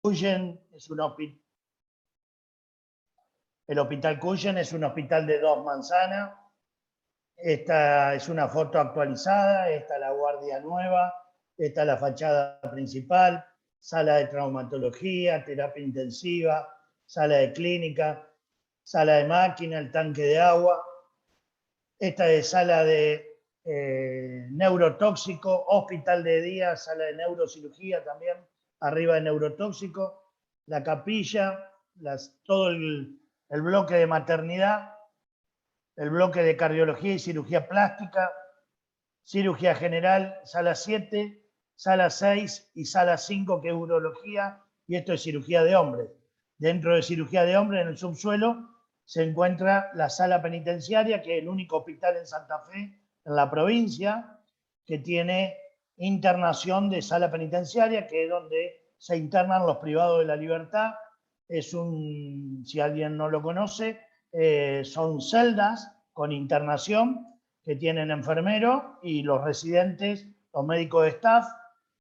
Cuyen es un hospital. El Hospital Cuyen es un hospital de 2 manzanas. Esta es una foto actualizada, esta es la guardia nueva, esta es la fachada principal, sala de traumatología, terapia intensiva, sala de clínica, sala de máquina, el tanque de agua. Esta es sala de neurotóxico, hospital de día, sala de neurocirugía también, arriba de neurotóxico, la capilla, todo el bloque de maternidad, el bloque de cardiología y cirugía plástica, cirugía general, sala 7, sala 6 y sala 5, que es urología, y esto es cirugía de hombres. Dentro de cirugía de hombres, en el subsuelo, se encuentra la sala penitenciaria, que es el único hospital en Santa Fe, en la provincia, que tiene internación de sala penitenciaria, que es donde se internan los privados de la libertad. Es si alguien no lo conoce, son celdas con internación que tienen enfermero y los residentes, los médicos de staff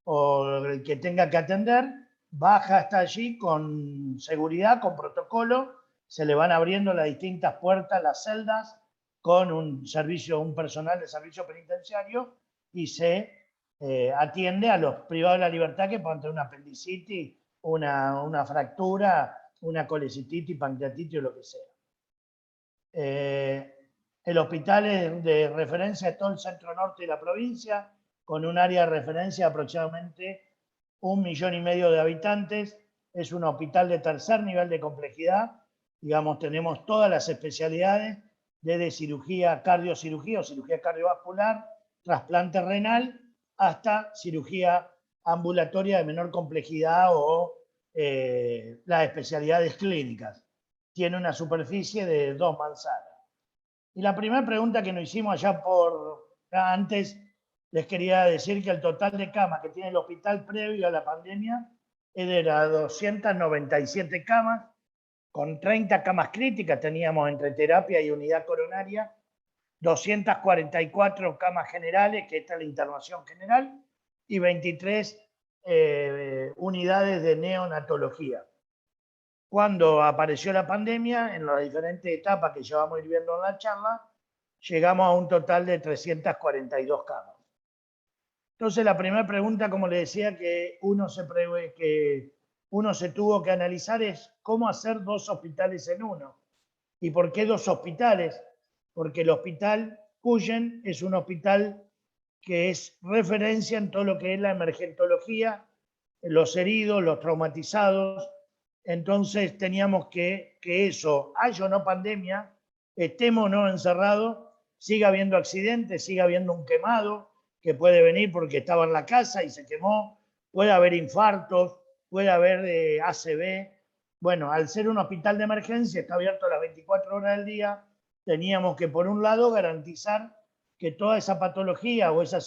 o el que tenga que atender, baja hasta allí con seguridad, con protocolo, se le van abriendo las distintas puertas, las celdas, con un personal de servicio penitenciario y se atiende a los privados de la libertad que puedan tener una apendicitis, una fractura, una colecititis, pancreatitis o lo que sea. El hospital es de referencia de todo el centro norte de la provincia, con un área de referencia de aproximadamente 1,5 millones de habitantes. Es un hospital de tercer nivel de complejidad. Digamos, tenemos todas las especialidades, desde cirugía, cardiocirugía o cirugía cardiovascular, trasplante renal, hasta cirugía ambulatoria de menor complejidad o las especialidades clínicas. Tiene una superficie de 2 manzanas. Y la primera pregunta que nos hicimos allá antes, les quería decir que el total de camas que tiene el hospital previo a la pandemia era 297 camas, con 30 camas críticas teníamos entre terapia y unidad coronaria, 244 camas generales, que esta es la internación general, y 23 unidades de neonatología. Cuando apareció la pandemia, en las diferentes etapas que ya vamos a ir viendo en la charla, llegamos a un total de 342 camas. Entonces, la primera pregunta, como le decía, que uno se tuvo que analizar es cómo hacer 2 hospitales en uno. ¿Y por qué 2 hospitales? Porque el hospital Cuyen es un hospital que es referencia en todo lo que es la emergentología, los heridos, los traumatizados. Entonces teníamos que eso, haya o no pandemia, estemos o no encerrados, siga habiendo accidentes, siga habiendo un quemado que puede venir porque estaba en la casa y se quemó, puede haber infartos, puede haber ACV. Bueno, al ser un hospital de emergencia, está abierto a las 24 horas del día, teníamos que, por un lado, garantizar que toda esa patología o esa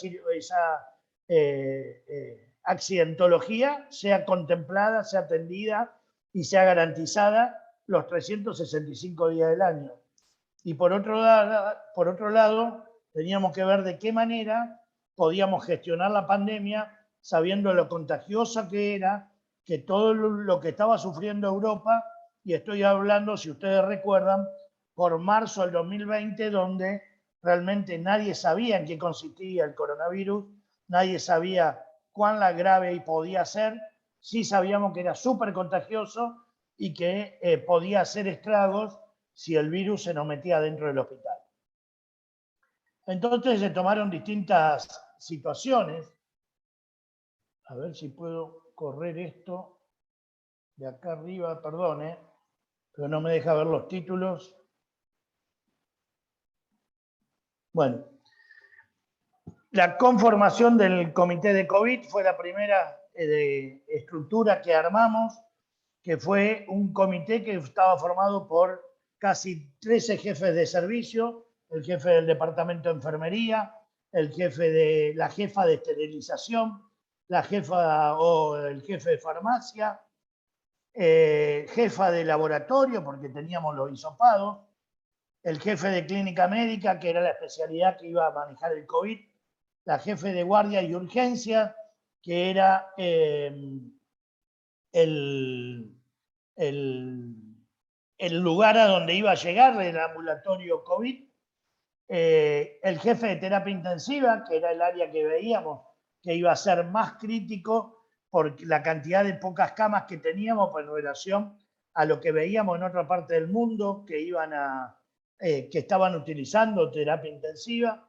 accidentología sea contemplada, sea atendida y sea garantizada los 365 días del año. Y por otro lado, teníamos que ver de qué manera podíamos gestionar la pandemia sabiendo lo contagiosa que era, que todo lo que estaba sufriendo Europa, y estoy hablando, si ustedes recuerdan, por marzo del 2020, donde realmente nadie sabía en qué consistía el coronavirus, nadie sabía cuán grave podía ser, sí sabíamos que era súper contagioso y que podía hacer estragos si el virus se nos metía dentro del hospital. Entonces se tomaron distintas situaciones. A ver si puedo correr esto de acá arriba, perdón, pero no me deja ver los títulos. Bueno, la conformación del comité de COVID fue la primera estructura que armamos, que fue un comité que estaba formado por casi 13 jefes de servicio, el jefe del departamento de enfermería, la jefa de esterilización, la jefa o el jefe de farmacia, jefa de laboratorio, porque teníamos los hisopados, el jefe de clínica médica, que era la especialidad que iba a manejar el COVID, la jefe de guardia y urgencia, que era el, el, el lugar a donde iba a llegar el ambulatorio COVID. El jefe de terapia intensiva, que era el área que veíamos que iba a ser más crítico por la cantidad de pocas camas que teníamos en relación a lo que veíamos en otra parte del mundo que estaban utilizando terapia intensiva.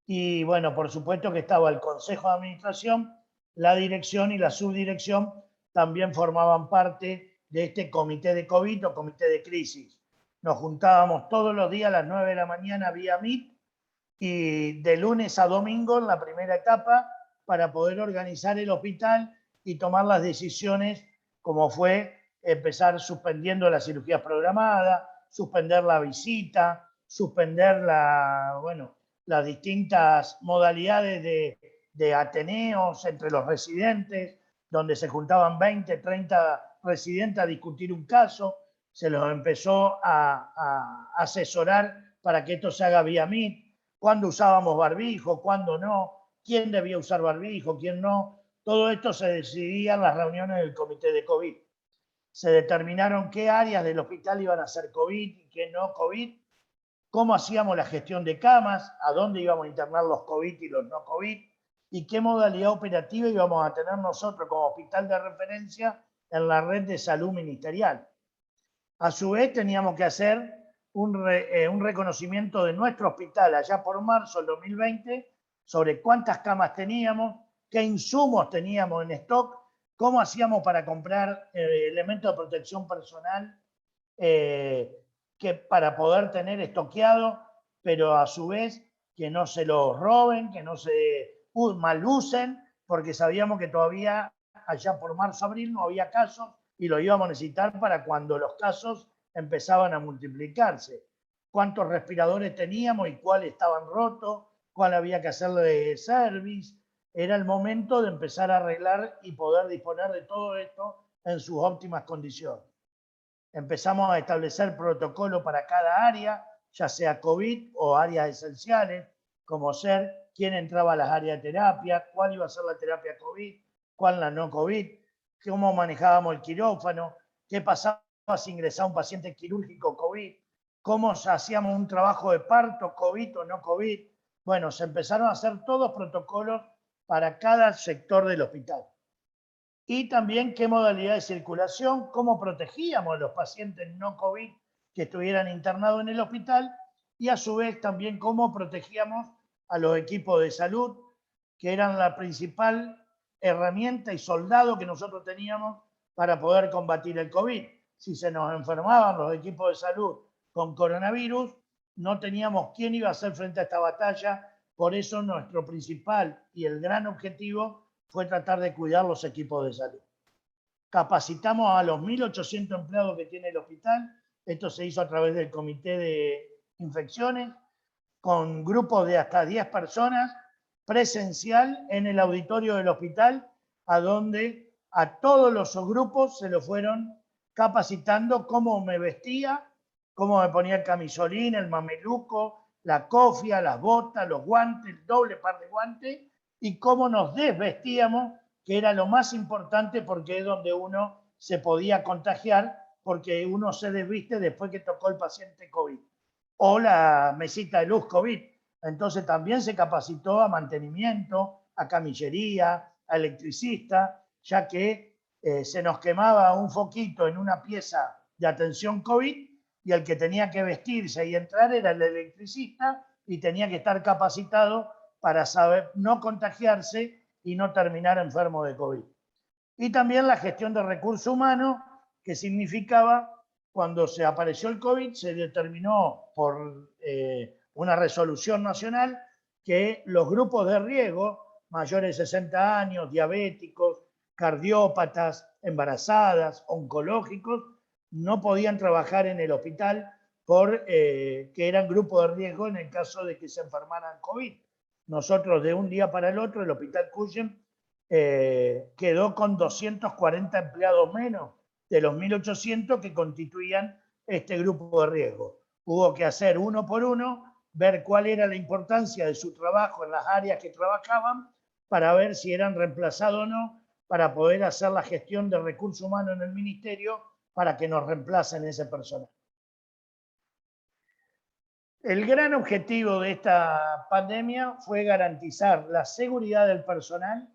Y bueno, por supuesto que estaba el Consejo de Administración, la dirección y la subdirección también formaban parte de este comité de COVID o comité de crisis. Nos juntábamos todos los días a las 9 de la mañana vía Meet y de lunes a domingo en la primera etapa para poder organizar el hospital y tomar las decisiones como fue empezar suspendiendo las cirugías programadas, suspender la visita, suspender las distintas modalidades de ateneos entre los residentes, donde se juntaban 20, 30 residentes a discutir un caso, se los empezó a asesorar para que esto se haga vía Meet, cuándo usábamos barbijo, cuándo no, quién debía usar barbijo, quién no. Todo esto se decidía en las reuniones del comité de COVID. Se determinaron qué áreas del hospital iban a ser COVID y qué no COVID, cómo hacíamos la gestión de camas, a dónde íbamos a internar los COVID y los no COVID, y qué modalidad operativa íbamos a tener nosotros como hospital de referencia en la red de salud ministerial. A su vez, teníamos que hacer un reconocimiento de nuestro hospital allá por marzo del 2020 sobre cuántas camas teníamos, qué insumos teníamos en stock, cómo hacíamos para comprar elementos de protección personal para poder tener estoqueado, pero a su vez que no se los roben, que no se malusen, porque sabíamos que todavía allá por marzo, abril no había casos y lo íbamos a necesitar para cuando los casos empezaban a multiplicarse. Cuántos respiradores teníamos y cuáles estaban rotos, cuál había que hacerle de service. Era el momento de empezar a arreglar y poder disponer de todo esto en sus óptimas condiciones. Empezamos a establecer protocolo para cada área, ya sea COVID o áreas esenciales, como ser quién entraba a las áreas de terapia, cuál iba a ser la terapia COVID, cuál la no COVID, cómo manejábamos el quirófano, qué pasaba si ingresaba un paciente quirúrgico COVID, cómo hacíamos un trabajo de parto COVID o no COVID. Bueno, se empezaron a hacer todos protocolos para cada sector del hospital. Y también qué modalidad de circulación, cómo protegíamos a los pacientes no COVID que estuvieran internados en el hospital y a su vez también cómo protegíamos a los equipos de salud, que eran la principal herramienta y soldado que nosotros teníamos para poder combatir el COVID. Si se nos enfermaban los equipos de salud con coronavirus, no teníamos quién iba a hacer frente a esta batalla. Por eso nuestro principal y el gran objetivo fue tratar de cuidar los equipos de salud. Capacitamos a los 1.800 empleados que tiene el hospital. Esto se hizo a través del comité de infecciones, con grupos de hasta 10 personas, presencial en el auditorio del hospital, a donde a todos los grupos se lo fueron capacitando cómo me vestía, cómo me ponía el camisolín, el mameluco, la cofia, las botas, los guantes, el doble par de guantes, y cómo nos desvestíamos, que era lo más importante porque es donde uno se podía contagiar, porque uno se desviste después que tocó el paciente COVID o la mesita de luz COVID. Entonces también se capacitó a mantenimiento, a camillería, a electricista, ya que se nos quemaba un foquito en una pieza de atención COVID y el que tenía que vestirse y entrar era el electricista y tenía que estar capacitado para saber no contagiarse y no terminar enfermo de COVID. Y también la gestión de recursos humanos, que significaba, cuando se apareció el COVID, se determinó por una resolución nacional que los grupos de riesgo, mayores de 60 años, diabéticos, cardiópatas, embarazadas, oncológicos, no podían trabajar en el hospital porque eran grupos de riesgo en el caso de que se enfermaran COVID. Nosotros de un día para el otro, el Hospital Cuyen quedó con 240 empleados menos de los 1.800 que constituían este grupo de riesgo. Hubo que hacer uno por uno, ver cuál era la importancia de su trabajo en las áreas que trabajaban para ver si eran reemplazados o no, para poder hacer la gestión de recursos humanos en el ministerio para que nos reemplacen ese personal. El gran objetivo de esta pandemia fue garantizar la seguridad del personal,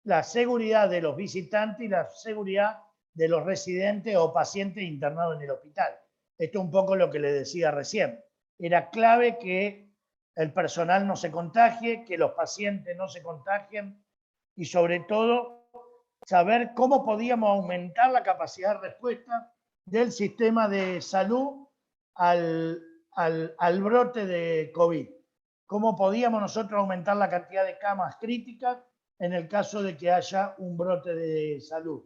la seguridad de los visitantes y la seguridad de los residentes o pacientes internados en el hospital. Esto es un poco lo que les decía recién. Era clave que el personal no se contagie, que los pacientes no se contagien y sobre todo saber cómo podíamos aumentar la capacidad de respuesta del sistema de salud al brote de COVID. Cómo podíamos nosotros aumentar la cantidad de camas críticas en el caso de que haya un brote de salud.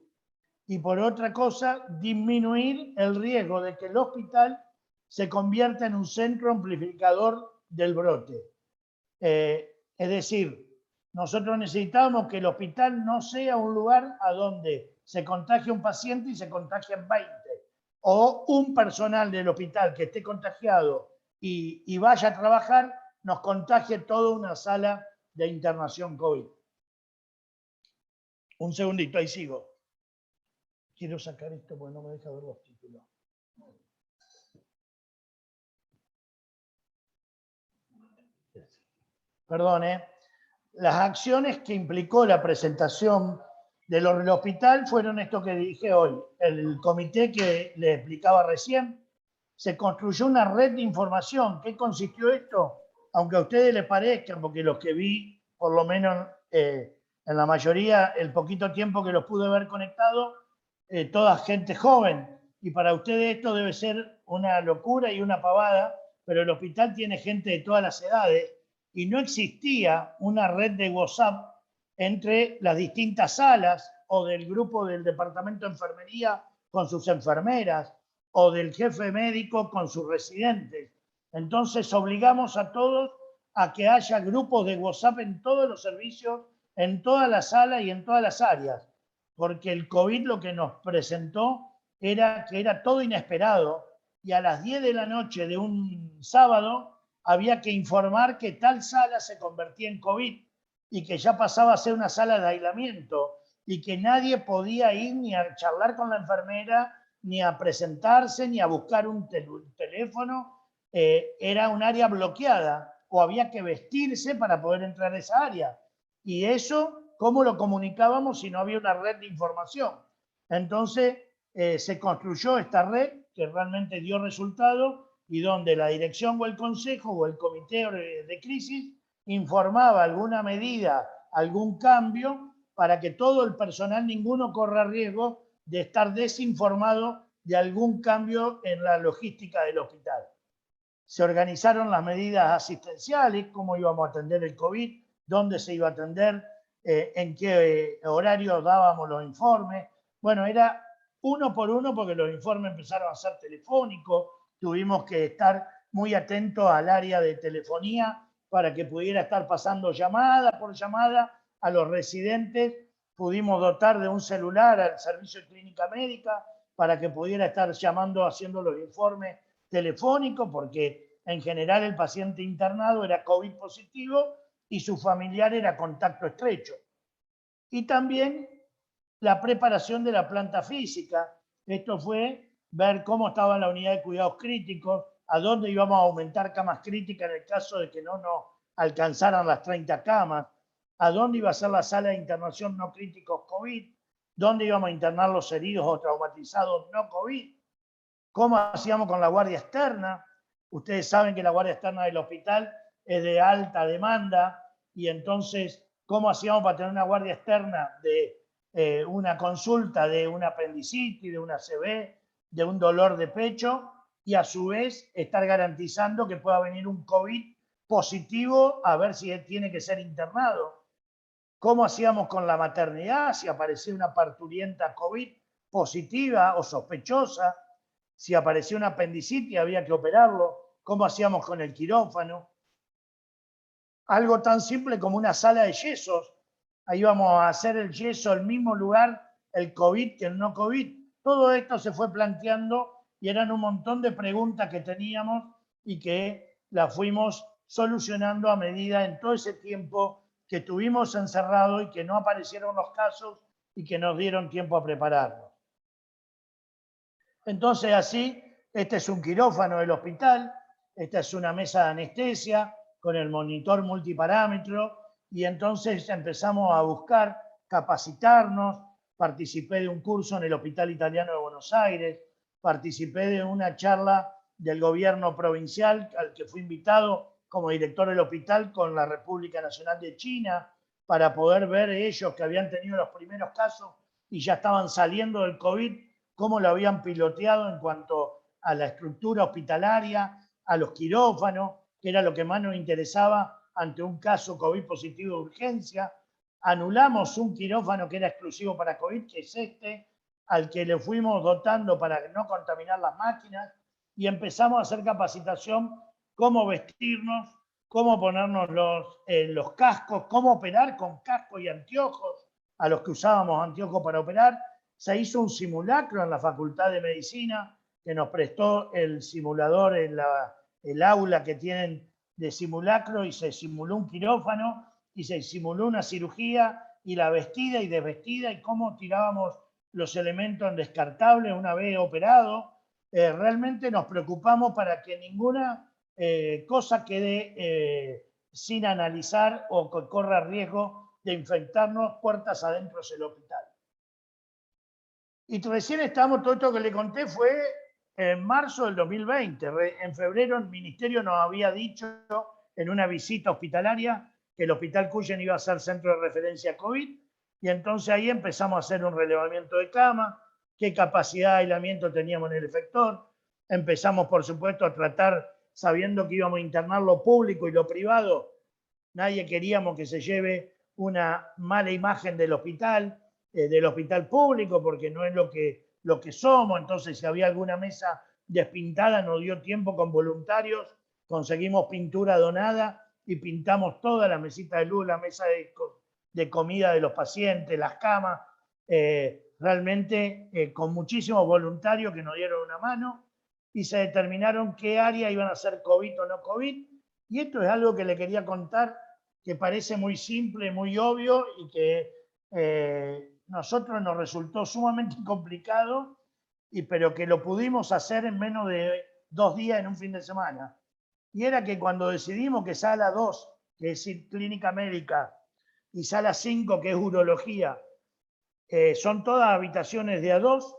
Y por otra cosa, disminuir el riesgo de que el hospital se convierta en un centro amplificador del brote. Es decir, nosotros necesitamos que el hospital no sea un lugar a donde se contagie un paciente y se contagien 20, o un personal del hospital que esté contagiado y vaya a trabajar, nos contagie toda una sala de internación COVID. Un segundito, ahí sigo. Quiero sacar esto porque no me deja ver los títulos. Perdón, Las acciones que implicó la presentación del hospital fueron esto que dije hoy. El comité que les explicaba recién, se construyó una red de información. ¿Qué consistió esto? Aunque a ustedes les parezca, porque los que vi, por lo menos en la mayoría, el poquito tiempo que los pude ver conectados, toda gente joven. Y para ustedes esto debe ser una locura y una pavada, pero el hospital tiene gente de todas las edades y no existía una red de WhatsApp entre las distintas salas o del grupo del departamento de enfermería con sus enfermeras o del jefe médico con sus residentes. Entonces obligamos a todos a que haya grupos de WhatsApp en todos los servicios, en todas las salas y en todas las áreas, porque el COVID lo que nos presentó era que era todo inesperado y a las 10 de la noche de un sábado había que informar que tal sala se convertía en COVID y que ya pasaba a ser una sala de aislamiento y que nadie podía ir ni a charlar con la enfermera, ni a presentarse, ni a buscar un teléfono. Era un área bloqueada o había que vestirse para poder entrar a esa área. Y eso, ¿cómo lo comunicábamos si no había una red de información? Entonces, se construyó esta red que realmente dio resultado y donde la dirección o el consejo o el comité de crisis informaba alguna medida, algún cambio, para que todo el personal, ninguno corra riesgo de estar desinformado de algún cambio en la logística del hospital. Se organizaron las medidas asistenciales, cómo íbamos a atender el COVID, dónde se iba a atender, en qué horario dábamos los informes. Bueno, era uno por uno porque los informes empezaron a ser telefónicos, tuvimos que estar muy atentos al área de telefonía para que pudiera estar pasando llamada por llamada a los residentes. Pudimos dotar de un celular al servicio de clínica médica para que pudiera estar llamando, haciendo los informes telefónicos, porque en general el paciente internado era COVID positivo y su familiar era contacto estrecho. Y también la preparación de la planta física. Esto fue ver cómo estaba la unidad de cuidados críticos, a dónde íbamos a aumentar camas críticas en el caso de que no nos alcanzaran las 30 camas, a dónde iba a ser la sala de internación no críticos COVID, dónde íbamos a internar los heridos o traumatizados no COVID, cómo hacíamos con la guardia externa. Ustedes saben que la guardia externa del hospital es de alta demanda y entonces, ¿cómo hacíamos para tener una guardia externa de una consulta de una apendicitis, de una ACV, de un dolor de pecho y a su vez estar garantizando que pueda venir un COVID positivo a ver si tiene que ser internado? ¿Cómo hacíamos con la maternidad si aparecía una parturienta COVID positiva o sospechosa? Si aparecía una apendicitis había que operarlo. ¿Cómo hacíamos con el quirófano? Algo tan simple como una sala de yesos. Ahí vamos a hacer el yeso en el mismo lugar, el COVID que el no COVID. Todo esto se fue planteando y eran un montón de preguntas que teníamos y que las fuimos solucionando a medida en todo ese tiempo que estuvimos encerrados y que no aparecieron los casos y que nos dieron tiempo a prepararnos. Entonces así, este es un quirófano del hospital, esta es una mesa de anestesia con el monitor multiparámetro y entonces empezamos a buscar capacitarnos. Participé de un curso en el Hospital Italiano de Buenos Aires, participé de una charla del gobierno provincial al que fui invitado como director del hospital con la República Nacional de China para poder ver ellos que habían tenido los primeros casos y ya estaban saliendo del COVID, cómo lo habían piloteado en cuanto a la estructura hospitalaria, a los quirófanos, que era lo que más nos interesaba ante un caso COVID positivo de urgencia. Anulamos un quirófano que era exclusivo para COVID, que es este, al que le fuimos dotando para no contaminar las máquinas, y empezamos a hacer capacitación, cómo vestirnos, cómo ponernos los cascos, cómo operar con casco y anteojos, a los que usábamos anteojos para operar. Se hizo un simulacro en la Facultad de Medicina, que nos prestó el simulador en el aula que tienen de simulacro, y se simuló un quirófano y se simuló una cirugía y la vestida y desvestida y cómo tirábamos los elementos en descartable una vez operado. Realmente nos preocupamos para que ninguna cosa quede sin analizar o que corra riesgo de infectarnos puertas adentro del hospital. Y recién estamos, todo esto que le conté fue en marzo del 2020. En febrero el ministerio nos había dicho en una visita hospitalaria que el Hospital Cuyen iba a ser centro de referencia COVID, y entonces ahí empezamos a hacer un relevamiento de cama, qué capacidad de aislamiento teníamos en el efector. Empezamos, por supuesto, a tratar, sabiendo que íbamos a internar lo público y lo privado, nadie queríamos que se lleve una mala imagen del hospital público, porque no es lo que somos. Entonces, si había alguna mesa despintada, nos dio tiempo con voluntarios, conseguimos pintura donada y pintamos toda la mesita de luz, la mesa de comida de los pacientes, las camas, realmente con muchísimos voluntarios que nos dieron una mano, y se determinaron qué área iban a ser COVID o no COVID. Y esto es algo que le quería contar, que parece muy simple, muy obvio, y que nosotros nos resultó sumamente complicado, pero que lo pudimos hacer en menos de 2 días en un fin de semana. Y era que cuando decidimos que sala 2, que es clínica médica, y sala 5, que es urología, son todas habitaciones de A2,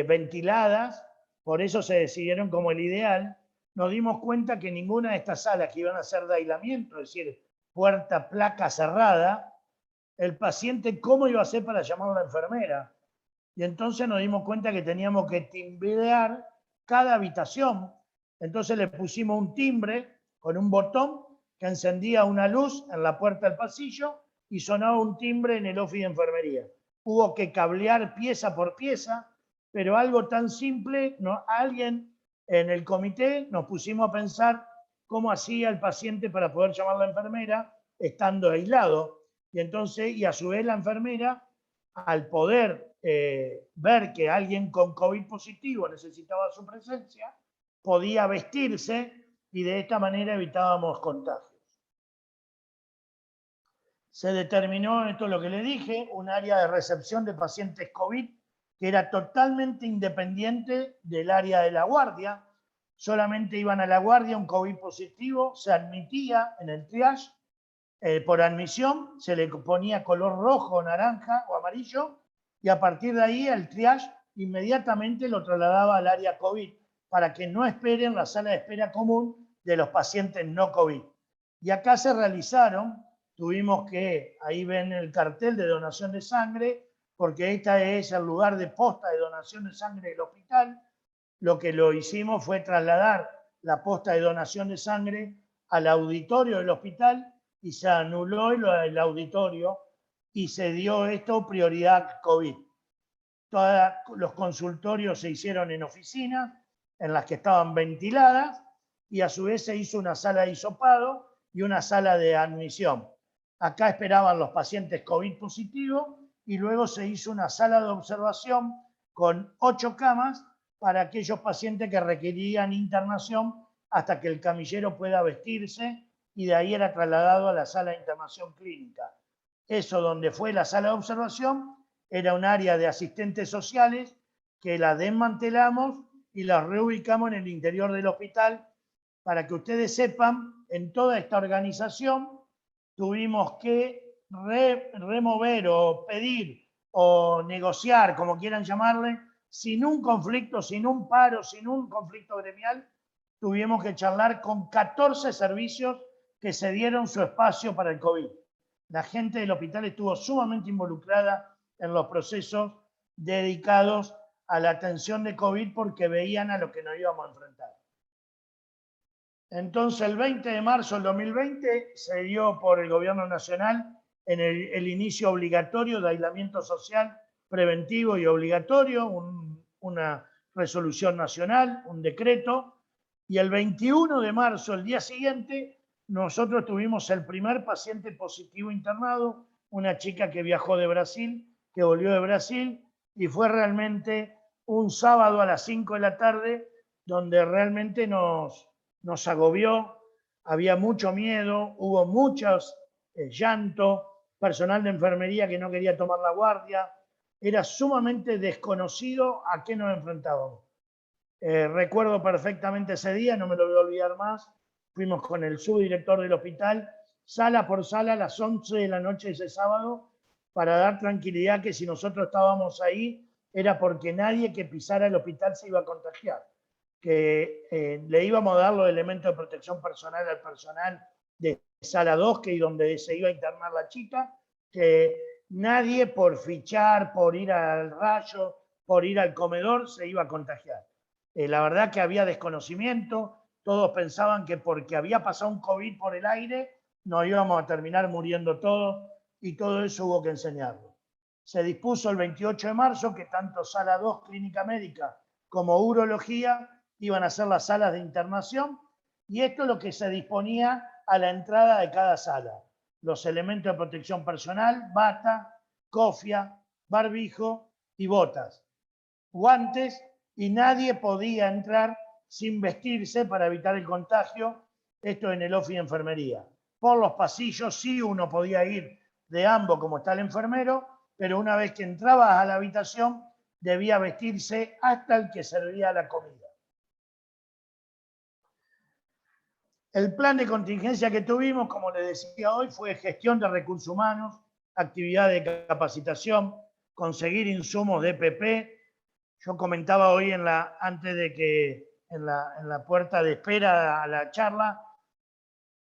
ventiladas, por eso se decidieron como el ideal, nos dimos cuenta que ninguna de estas salas que iban a ser de aislamiento, es decir, puerta, placa cerrada, el paciente, ¿cómo iba a hacer para llamar a la enfermera? Y entonces nos dimos cuenta que teníamos que timbrear cada habitación. Entonces le pusimos un timbre con un botón que encendía una luz en la puerta del pasillo y sonaba un timbre en el office de enfermería. Hubo que cablear pieza por pieza, pero algo tan simple, alguien en el comité nos pusimos a pensar cómo hacía el paciente para poder llamar a la enfermera estando aislado. Y entonces, y a su vez la enfermera, al poder ver que alguien con COVID positivo necesitaba su presencia, podía vestirse, y de esta manera evitábamos contagios. Se determinó, esto es lo que le dije, un área de recepción de pacientes COVID que era totalmente independiente del área de la guardia. Solamente iban a la guardia un COVID positivo, se admitía en el triage, por admisión se le ponía color rojo, naranja o amarillo, y a partir de ahí el triage inmediatamente lo trasladaba al área COVID para que no esperen la sala de espera común de los pacientes no COVID. Y acá se realizaron, tuvimos que, ahí ven el cartel de donación de sangre, porque este es el lugar de posta de donación de sangre del hospital. Lo que lo hicimos fue trasladar la posta de donación de sangre al auditorio del hospital, y se anuló el auditorio y se dio esto prioridad COVID. Todos los consultorios se hicieron en oficinas en las que estaban ventiladas, y a su vez se hizo una sala de hisopado y una sala de admisión. Acá esperaban los pacientes COVID positivos, y luego se hizo una sala de observación con 8 camas para aquellos pacientes que requerían internación hasta que el camillero pueda vestirse, y de ahí era trasladado a la sala de internación clínica. Eso donde fue la sala de observación era un área de asistentes sociales que la desmantelamos y la reubicamos en el interior del hospital. Para que ustedes sepan, en toda esta organización tuvimos que remover o pedir o negociar, como quieran llamarle, sin un conflicto, sin un paro, sin un conflicto gremial, tuvimos que charlar con 14 servicios que se dieron su espacio para el COVID. La gente del hospital estuvo sumamente involucrada en los procesos dedicados a la atención de COVID porque veían a lo que nos íbamos a enfrentar. Entonces, el 20 de marzo del 2020 se dio por el Gobierno Nacional en el inicio obligatorio de aislamiento social preventivo y obligatorio, una resolución nacional, un decreto, y el 21 de marzo, el día siguiente, nosotros tuvimos el primer paciente positivo internado, una chica que viajó de Brasil, que volvió de Brasil, y fue realmente un sábado a las 5 de la tarde, donde realmente nos agobió, había mucho miedo, hubo muchos llanto, personal de enfermería que no quería tomar la guardia, era sumamente desconocido a qué nos enfrentábamos. Recuerdo perfectamente ese día, no me lo voy a olvidar más, fuimos con el subdirector del hospital, sala por sala a las 11 de la noche de ese sábado, para dar tranquilidad que si nosotros estábamos ahí era porque nadie que pisara el hospital se iba a contagiar, que le íbamos a dar los elementos de protección personal al personal de sala 2, que es donde se iba a internar la chica, que nadie por fichar, por ir al rayo, por ir al comedor, se iba a contagiar. La verdad que había desconocimiento, todos pensaban que porque había pasado un COVID por el aire, nos íbamos a terminar muriendo todos, y todo eso hubo que enseñarlo. Se dispuso el 28 de marzo que tanto sala 2, clínica médica, como urología, iban a ser las salas de internación, y esto es lo que se disponía a la entrada de cada sala. Los elementos de protección personal, bata, cofia, barbijo y botas, guantes, y nadie podía entrar sin vestirse para evitar el contagio, esto en el OFI de enfermería. Por los pasillos sí uno podía ir de ambos como está el enfermero, pero una vez que entrabas a la habitación debía vestirse hasta el que servía la comida. El plan de contingencia que tuvimos, como les decía hoy, fue gestión de recursos humanos, actividad de capacitación, conseguir insumos de EPP. Yo comentaba hoy antes de que en la puerta de espera a la charla,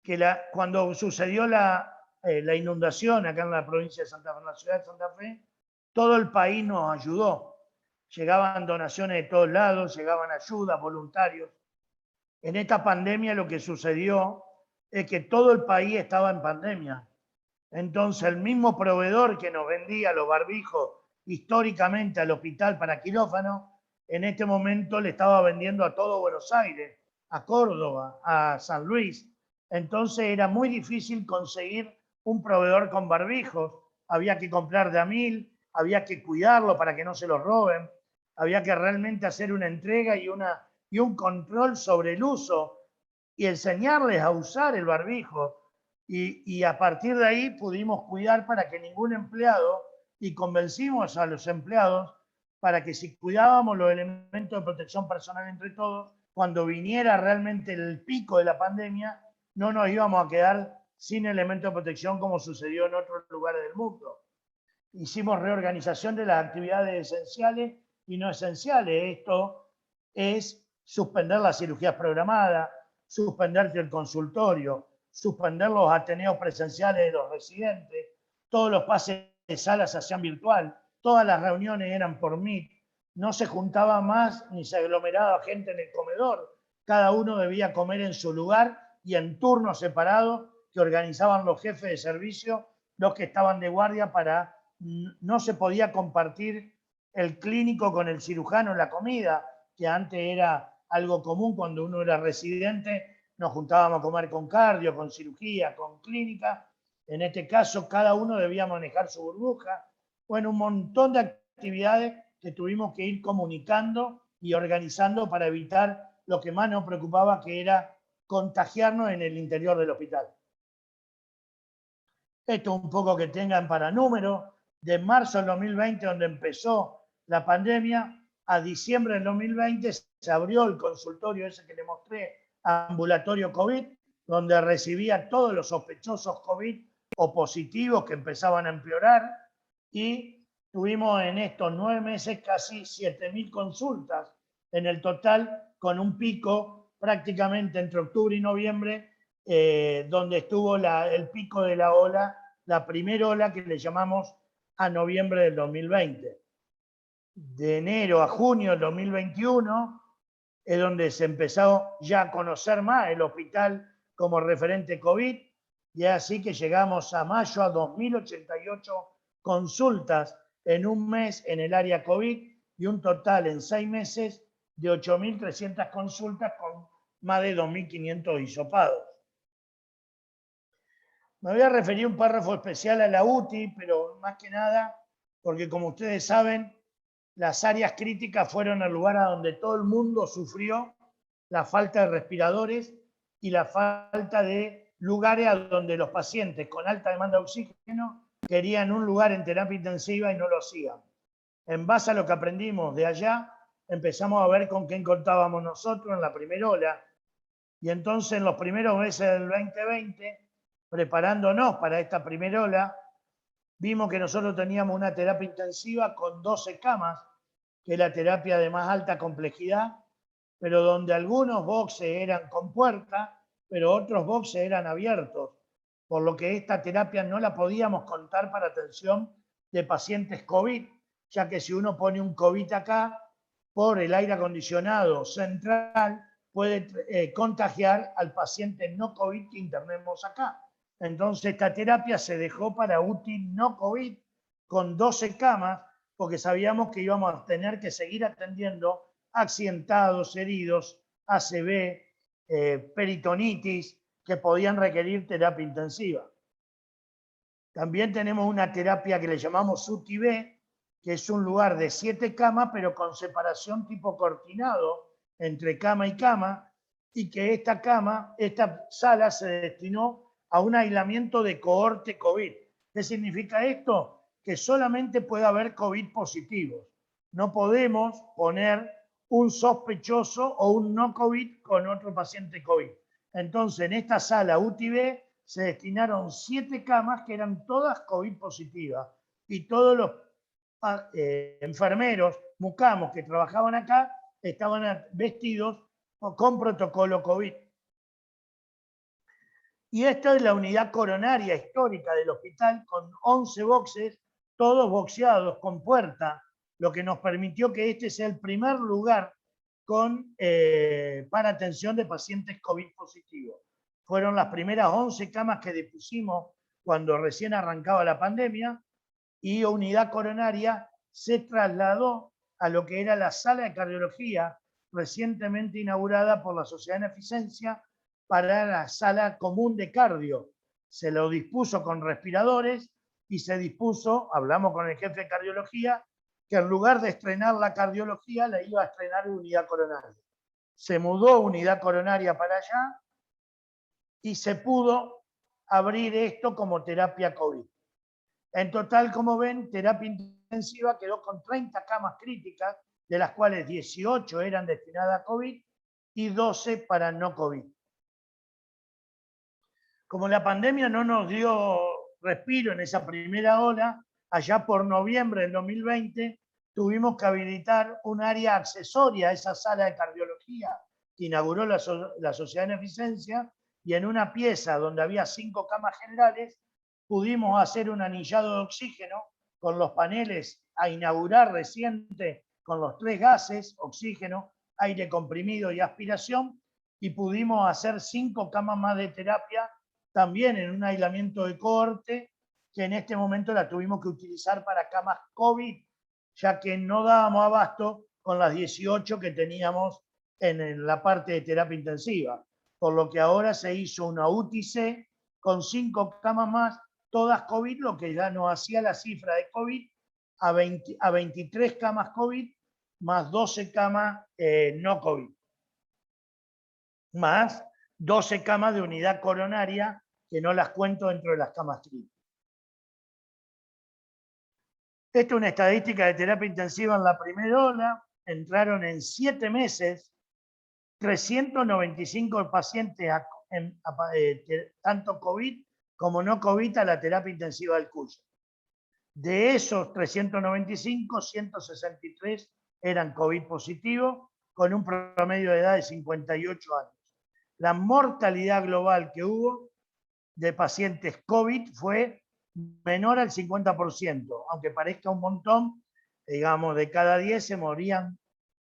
que cuando sucedió la inundación acá en la provincia de Santa Fe, en la ciudad de Santa Fe, todo el país nos ayudó. Llegaban donaciones de todos lados, llegaban ayudas, voluntarios. En esta pandemia lo que sucedió es que todo el país estaba en pandemia. Entonces el mismo proveedor que nos vendía los barbijos históricamente al hospital para quirófano, en este momento le estaba vendiendo a todo Buenos Aires, a Córdoba, a San Luis. Entonces era muy difícil conseguir un proveedor con barbijos. Había que comprar de a 1000, había que cuidarlo para que no se los roben, había que realmente hacer una entrega y un control sobre el uso y enseñarles a usar el barbijo. Y a partir de ahí pudimos cuidar para que ningún empleado, y convencimos a los empleados para que si cuidábamos los elementos de protección personal entre todos, cuando viniera realmente el pico de la pandemia, no nos íbamos a quedar sin elementos de protección como sucedió en otros lugares del mundo. Hicimos reorganización de las actividades esenciales y no esenciales. Esto es suspender las cirugías programadas, suspender el consultorio, suspender los ateneos presenciales de los residentes, todos los pases de salas se hacían virtual, todas las reuniones eran por Meet, no se juntaba más ni se aglomeraba gente en el comedor, cada uno debía comer en su lugar y en turnos separados que organizaban los jefes de servicio, los que estaban de guardia, para no se podía compartir el clínico con el cirujano en la comida, que antes era algo común cuando uno era residente, nos juntábamos a comer con cardio, con cirugía, con clínica. En este caso, cada uno debía manejar su burbuja. Bueno, un montón de actividades que tuvimos que ir comunicando y organizando para evitar lo que más nos preocupaba, que era contagiarnos en el interior del hospital. Esto un poco que tengan para número, de marzo del 2020, donde empezó la pandemia, a diciembre del 2020 se abrió el consultorio ese que le mostré, ambulatorio COVID, donde recibía todos los sospechosos COVID o positivos que empezaban a empeorar, y tuvimos en estos 9 meses casi 7.000 consultas en el total, con un pico prácticamente entre octubre y noviembre, donde estuvo el pico de la ola, la primera ola que le llamamos a noviembre del 2020. De enero a junio del 2021 es donde se empezó ya a conocer más el hospital como referente COVID, y así que llegamos a mayo a 2.088 consultas en un mes en el área COVID, y un total en 6 meses de 8.300 consultas con más de 2.500 hisopados. Me voy a referir un párrafo especial a la UTI, pero más que nada porque, como ustedes saben, las áreas críticas fueron el lugar a donde todo el mundo sufrió la falta de respiradores y la falta de lugares a donde los pacientes con alta demanda de oxígeno querían un lugar en terapia intensiva y no lo hacían. En base a lo que aprendimos de allá, empezamos a ver con qué contábamos nosotros en la primera ola, y entonces en los primeros meses del 2020, preparándonos para esta primera ola, vimos que nosotros teníamos una terapia intensiva con 12 camas, que es la terapia de más alta complejidad, pero donde algunos boxes eran con puerta, pero otros boxes eran abiertos, por lo que esta terapia no la podíamos contar para atención de pacientes COVID, ya que si uno pone un COVID acá, por el aire acondicionado central, puede contagiar al paciente no COVID que internemos acá. Entonces esta terapia se dejó para UTI no COVID con 12 camas, porque sabíamos que íbamos a tener que seguir atendiendo accidentados, heridos, ACV, peritonitis, que podían requerir terapia intensiva. También tenemos una terapia que le llamamos UTI-B, que es un lugar de 7 camas, pero con separación tipo cortinado entre cama y cama, y que esta sala se destinó a un aislamiento de cohorte COVID. ¿Qué significa esto? Que solamente puede haber COVID positivos. No podemos poner un sospechoso o un no COVID con otro paciente COVID. Entonces, en esta sala UTI-B se destinaron 7 camas que eran todas COVID positivas, y todos los enfermeros, mucamos que trabajaban acá estaban vestidos con protocolo COVID. Y esta es la unidad coronaria histórica del hospital, con 11 boxes, todos boxeados con puerta, lo que nos permitió que este sea el primer lugar para atención de pacientes COVID positivos. Fueron las primeras 11 camas que dispusimos cuando recién arrancaba la pandemia, y unidad coronaria se trasladó a lo que era la sala de cardiología recientemente inaugurada por la Sociedad de Beneficencia para la sala común de cardio. Se lo dispuso con respiradores y se dispuso, hablamos con el jefe de cardiología, que en lugar de estrenar la cardiología, la iba a estrenar unidad coronaria. Se mudó unidad coronaria para allá y se pudo abrir esto como terapia COVID. En total, como ven, terapia intensiva quedó con 30 camas críticas, de las cuales 18 eran destinadas a COVID y 12 para no COVID. Como la pandemia no nos dio respiro en esa primera ola, allá por noviembre del 2020 tuvimos que habilitar un área accesoria a esa sala de cardiología que inauguró la Sociedad de Beneficencia, y en una pieza donde había 5 camas generales pudimos hacer un anillado de oxígeno con los paneles a inaugurar reciente, con los 3 gases, oxígeno, aire comprimido y aspiración, y pudimos hacer 5 camas más de terapia, también en un aislamiento de cohorte, que en este momento la tuvimos que utilizar para camas COVID, ya que no dábamos abasto con las 18 que teníamos en la parte de terapia intensiva. Por lo que ahora se hizo una UTI-C con 5 camas más, todas COVID, lo que ya nos hacía la cifra de COVID a 23 camas COVID, más 12 camas no COVID, más 12 camas de unidad coronaria, que no las cuento dentro de las camas críticas. Esta es una estadística de terapia intensiva en la primera ola. Entraron en 7 meses 395 pacientes tanto COVID como no COVID a la terapia intensiva del Cuyo. De esos 395, 163 eran COVID positivos, con un promedio de edad de 58 años. La mortalidad global que hubo de pacientes COVID fue menor al 50%, aunque parezca un montón, digamos, de cada 10 se morían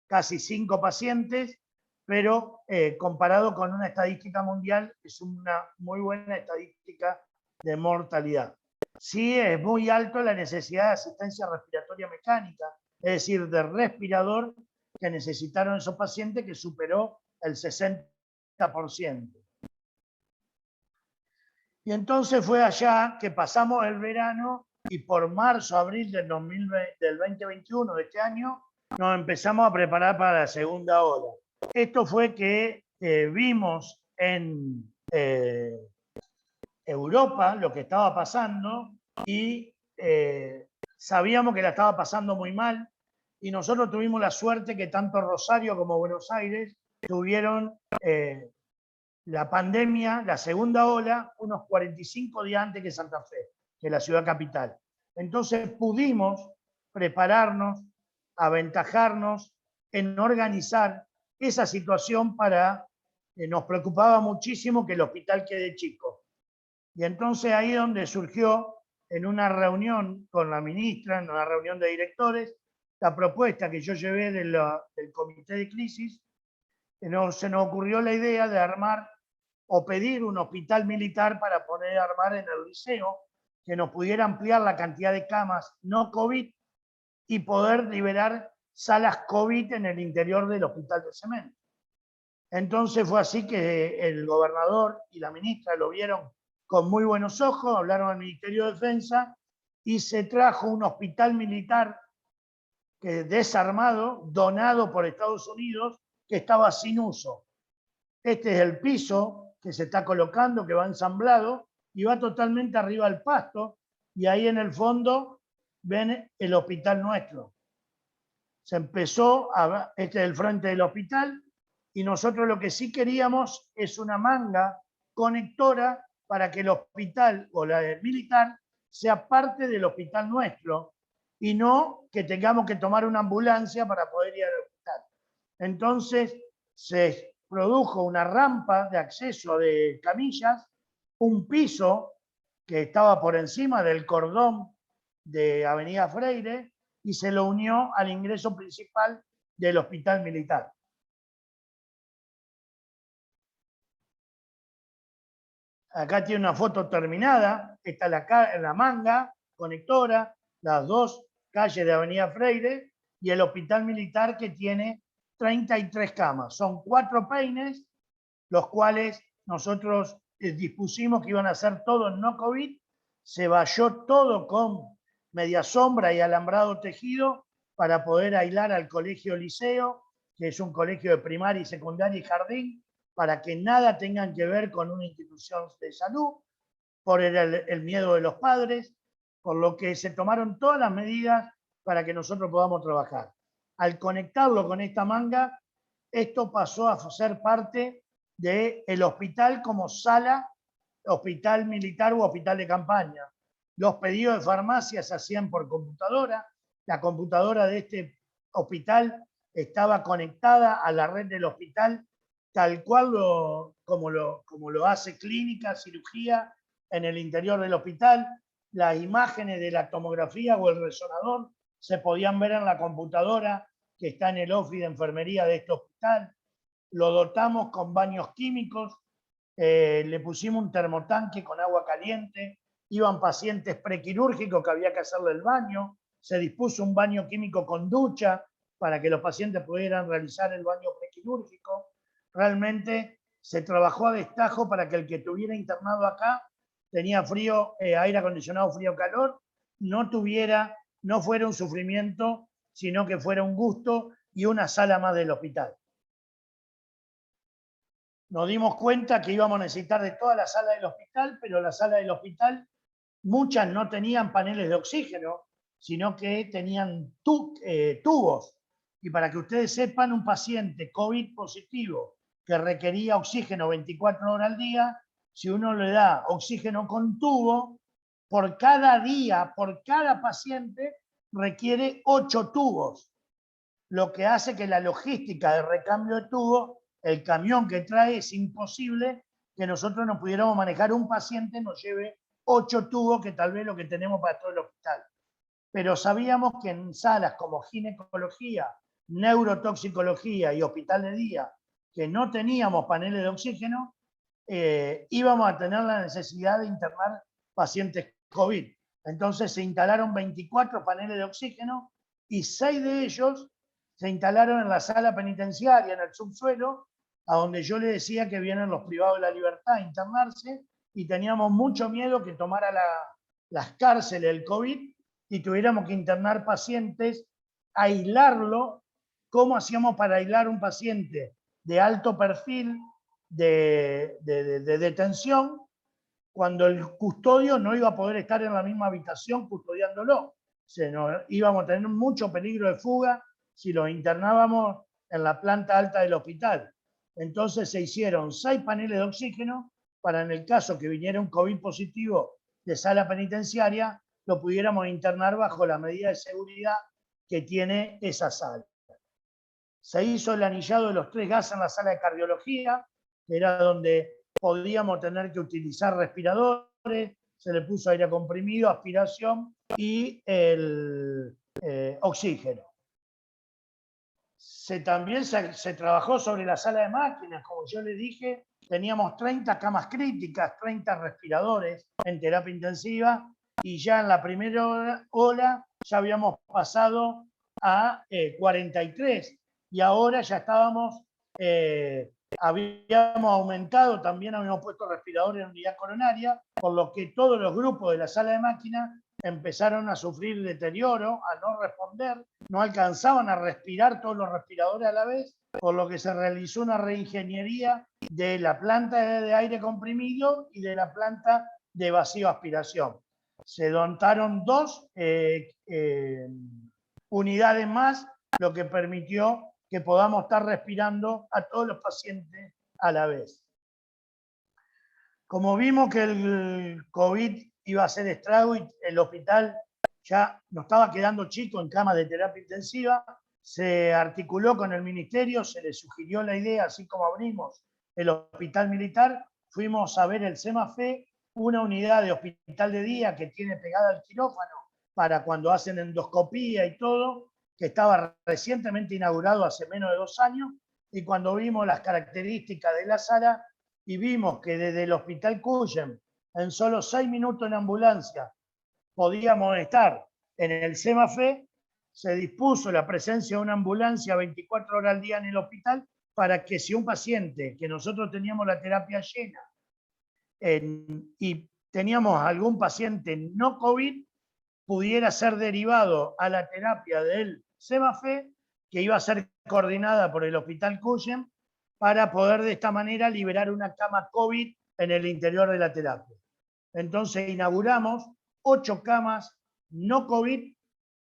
casi 5 pacientes, pero comparado con una estadística mundial es una muy buena estadística de mortalidad. Sí es muy alto la necesidad de asistencia respiratoria mecánica, es decir, de respirador que necesitaron esos pacientes, que superó el 60%. Y entonces fue allá que pasamos el verano y por marzo, abril del 2021 de este año, nos empezamos a preparar para la segunda ola. Esto fue que vimos en Europa lo que estaba pasando y sabíamos que la estaba pasando muy mal, y nosotros tuvimos la suerte que tanto Rosario como Buenos Aires tuvieron la pandemia, la segunda ola, unos 45 días antes que Santa Fe, que es la ciudad capital. Entonces pudimos prepararnos, aventajarnos en organizar esa situación para, nos preocupaba muchísimo que el hospital quede chico. Y entonces ahí es donde surgió, en una reunión con la ministra, en una reunión de directores, la propuesta que yo llevé del comité de crisis. Se nos ocurrió la idea de armar o pedir un hospital militar para poder armar en el liceo, que nos pudiera ampliar la cantidad de camas no COVID y poder liberar salas COVID en el interior del hospital de Cemento. Entonces fue así que el gobernador y la ministra lo vieron con muy buenos ojos, hablaron al Ministerio de Defensa y se trajo un hospital militar desarmado, donado por Estados Unidos, que estaba sin uso. Este es el piso que se está colocando, que va ensamblado y va totalmente arriba al pasto, y ahí en el fondo ven el hospital nuestro. Se empezó este es el frente del hospital, y nosotros lo que sí queríamos es una manga conectora para que el hospital o la del militar sea parte del hospital nuestro y no que tengamos que tomar una ambulancia para poder ir al hospital. Entonces se produjo una rampa de acceso de camillas, un piso que estaba por encima del cordón de Avenida Freire y se lo unió al ingreso principal del hospital militar. Acá tiene una foto terminada, está la manga conectora, las dos calles de Avenida Freire y el hospital militar, que tiene 33 camas. Son 4 peines, los cuales nosotros dispusimos que iban a ser todo en no COVID. Se valló todo con media sombra y alambrado tejido para poder aislar al colegio liceo, que es un colegio de primaria y secundaria y jardín, para que nada tengan que ver con una institución de salud, por el miedo de los padres, por lo que se tomaron todas las medidas para que nosotros podamos trabajar. Al conectarlo con esta manga, esto pasó a ser parte del hospital como sala, hospital militar u hospital de campaña. Los pedidos de farmacia se hacían por computadora. La computadora de este hospital estaba conectada a la red del hospital, tal cual como lo hace clínica, cirugía en el interior del hospital. Las imágenes de la tomografía o el resonador se podían ver en la computadora que está en el office de enfermería de este hospital. Lo dotamos con baños químicos, le pusimos un termotanque con agua caliente, iban pacientes prequirúrgicos que había que hacerle el baño, se dispuso un baño químico con ducha para que los pacientes pudieran realizar el baño prequirúrgico. Realmente se trabajó a destajo para que el que estuviera internado acá, tenía frío, aire acondicionado, frío-calor, no fuera un sufrimiento, sino que fuera un gusto y una sala más del hospital. Nos dimos cuenta que íbamos a necesitar de toda la sala del hospital, pero la sala del hospital, muchas no tenían paneles de oxígeno, sino que tenían tubos. Y para que ustedes sepan, un paciente COVID positivo que requería oxígeno 24 horas al día, si uno le da oxígeno con tubo, por cada día, por cada paciente, requiere 8 tubos, lo que hace que la logística de recambio de tubos, el camión que trae, es imposible que nosotros no pudiéramos manejar un paciente, nos lleve 8 tubos, que tal vez lo que tenemos para todo el hospital. Pero sabíamos que en salas como ginecología, neurotoxicología y hospital de día, que no teníamos paneles de oxígeno, íbamos a tener la necesidad de internar pacientes COVID. Entonces se instalaron 24 paneles de oxígeno y 6 de ellos se instalaron en la sala penitenciaria, en el subsuelo, a donde yo le decía que vienen los privados de la libertad a internarse, y teníamos mucho miedo que tomara las cárceles el COVID y tuviéramos que internar pacientes, aislarlo. ¿Cómo hacíamos para aislar un paciente de alto perfil de detención cuando el custodio no iba a poder estar en la misma habitación custodiándolo? Íbamos a tener mucho peligro de fuga si lo internábamos en la planta alta del hospital. Entonces se hicieron 6 paneles de oxígeno para, en el caso que viniera un COVID positivo de sala penitenciaria, lo pudiéramos internar bajo la medida de seguridad que tiene esa sala. Se hizo el anillado de los 3 gases en la sala de cardiología, que era donde podíamos tener que utilizar respiradores, se le puso aire comprimido, aspiración y el oxígeno. También se trabajó sobre la sala de máquinas, como yo les dije, teníamos 30 camas críticas, 30 respiradores en terapia intensiva, y ya en la primera ola ya habíamos pasado a 43, y ahora ya habíamos aumentado, también habíamos puesto respiradores en unidad coronaria, por lo que todos los grupos de la sala de máquinas empezaron a sufrir deterioro, a no responder, no alcanzaban a respirar todos los respiradores a la vez, por lo que se realizó una reingeniería de la planta de aire comprimido y de la planta de vacío aspiración. Se dotaron 2 unidades más, lo que permitió que podamos estar respirando a todos los pacientes a la vez. Como vimos que el COVID iba a hacer estrago y el hospital ya nos estaba quedando chico en camas de terapia intensiva, se articuló con el ministerio, se le sugirió la idea, así como abrimos el hospital militar, fuimos a ver el CEMAFE, una unidad de hospital de día que tiene pegada al quirófano para cuando hacen endoscopía y todo, que estaba recientemente inaugurado hace menos de 2 años, y cuando vimos las características de la sala y vimos que desde el hospital Cuyen, en solo 6 minutos en ambulancia, podíamos estar en el CEMAFE, se dispuso la presencia de una ambulancia 24 horas al día en el hospital para que si un paciente, que nosotros teníamos la terapia llena y teníamos algún paciente no COVID, pudiera ser derivado a la terapia del CEMAFE, que iba a ser coordinada por el Hospital Cuyen, para poder de esta manera liberar una cama COVID en el interior de la terapia. Entonces inauguramos 8 camas no COVID,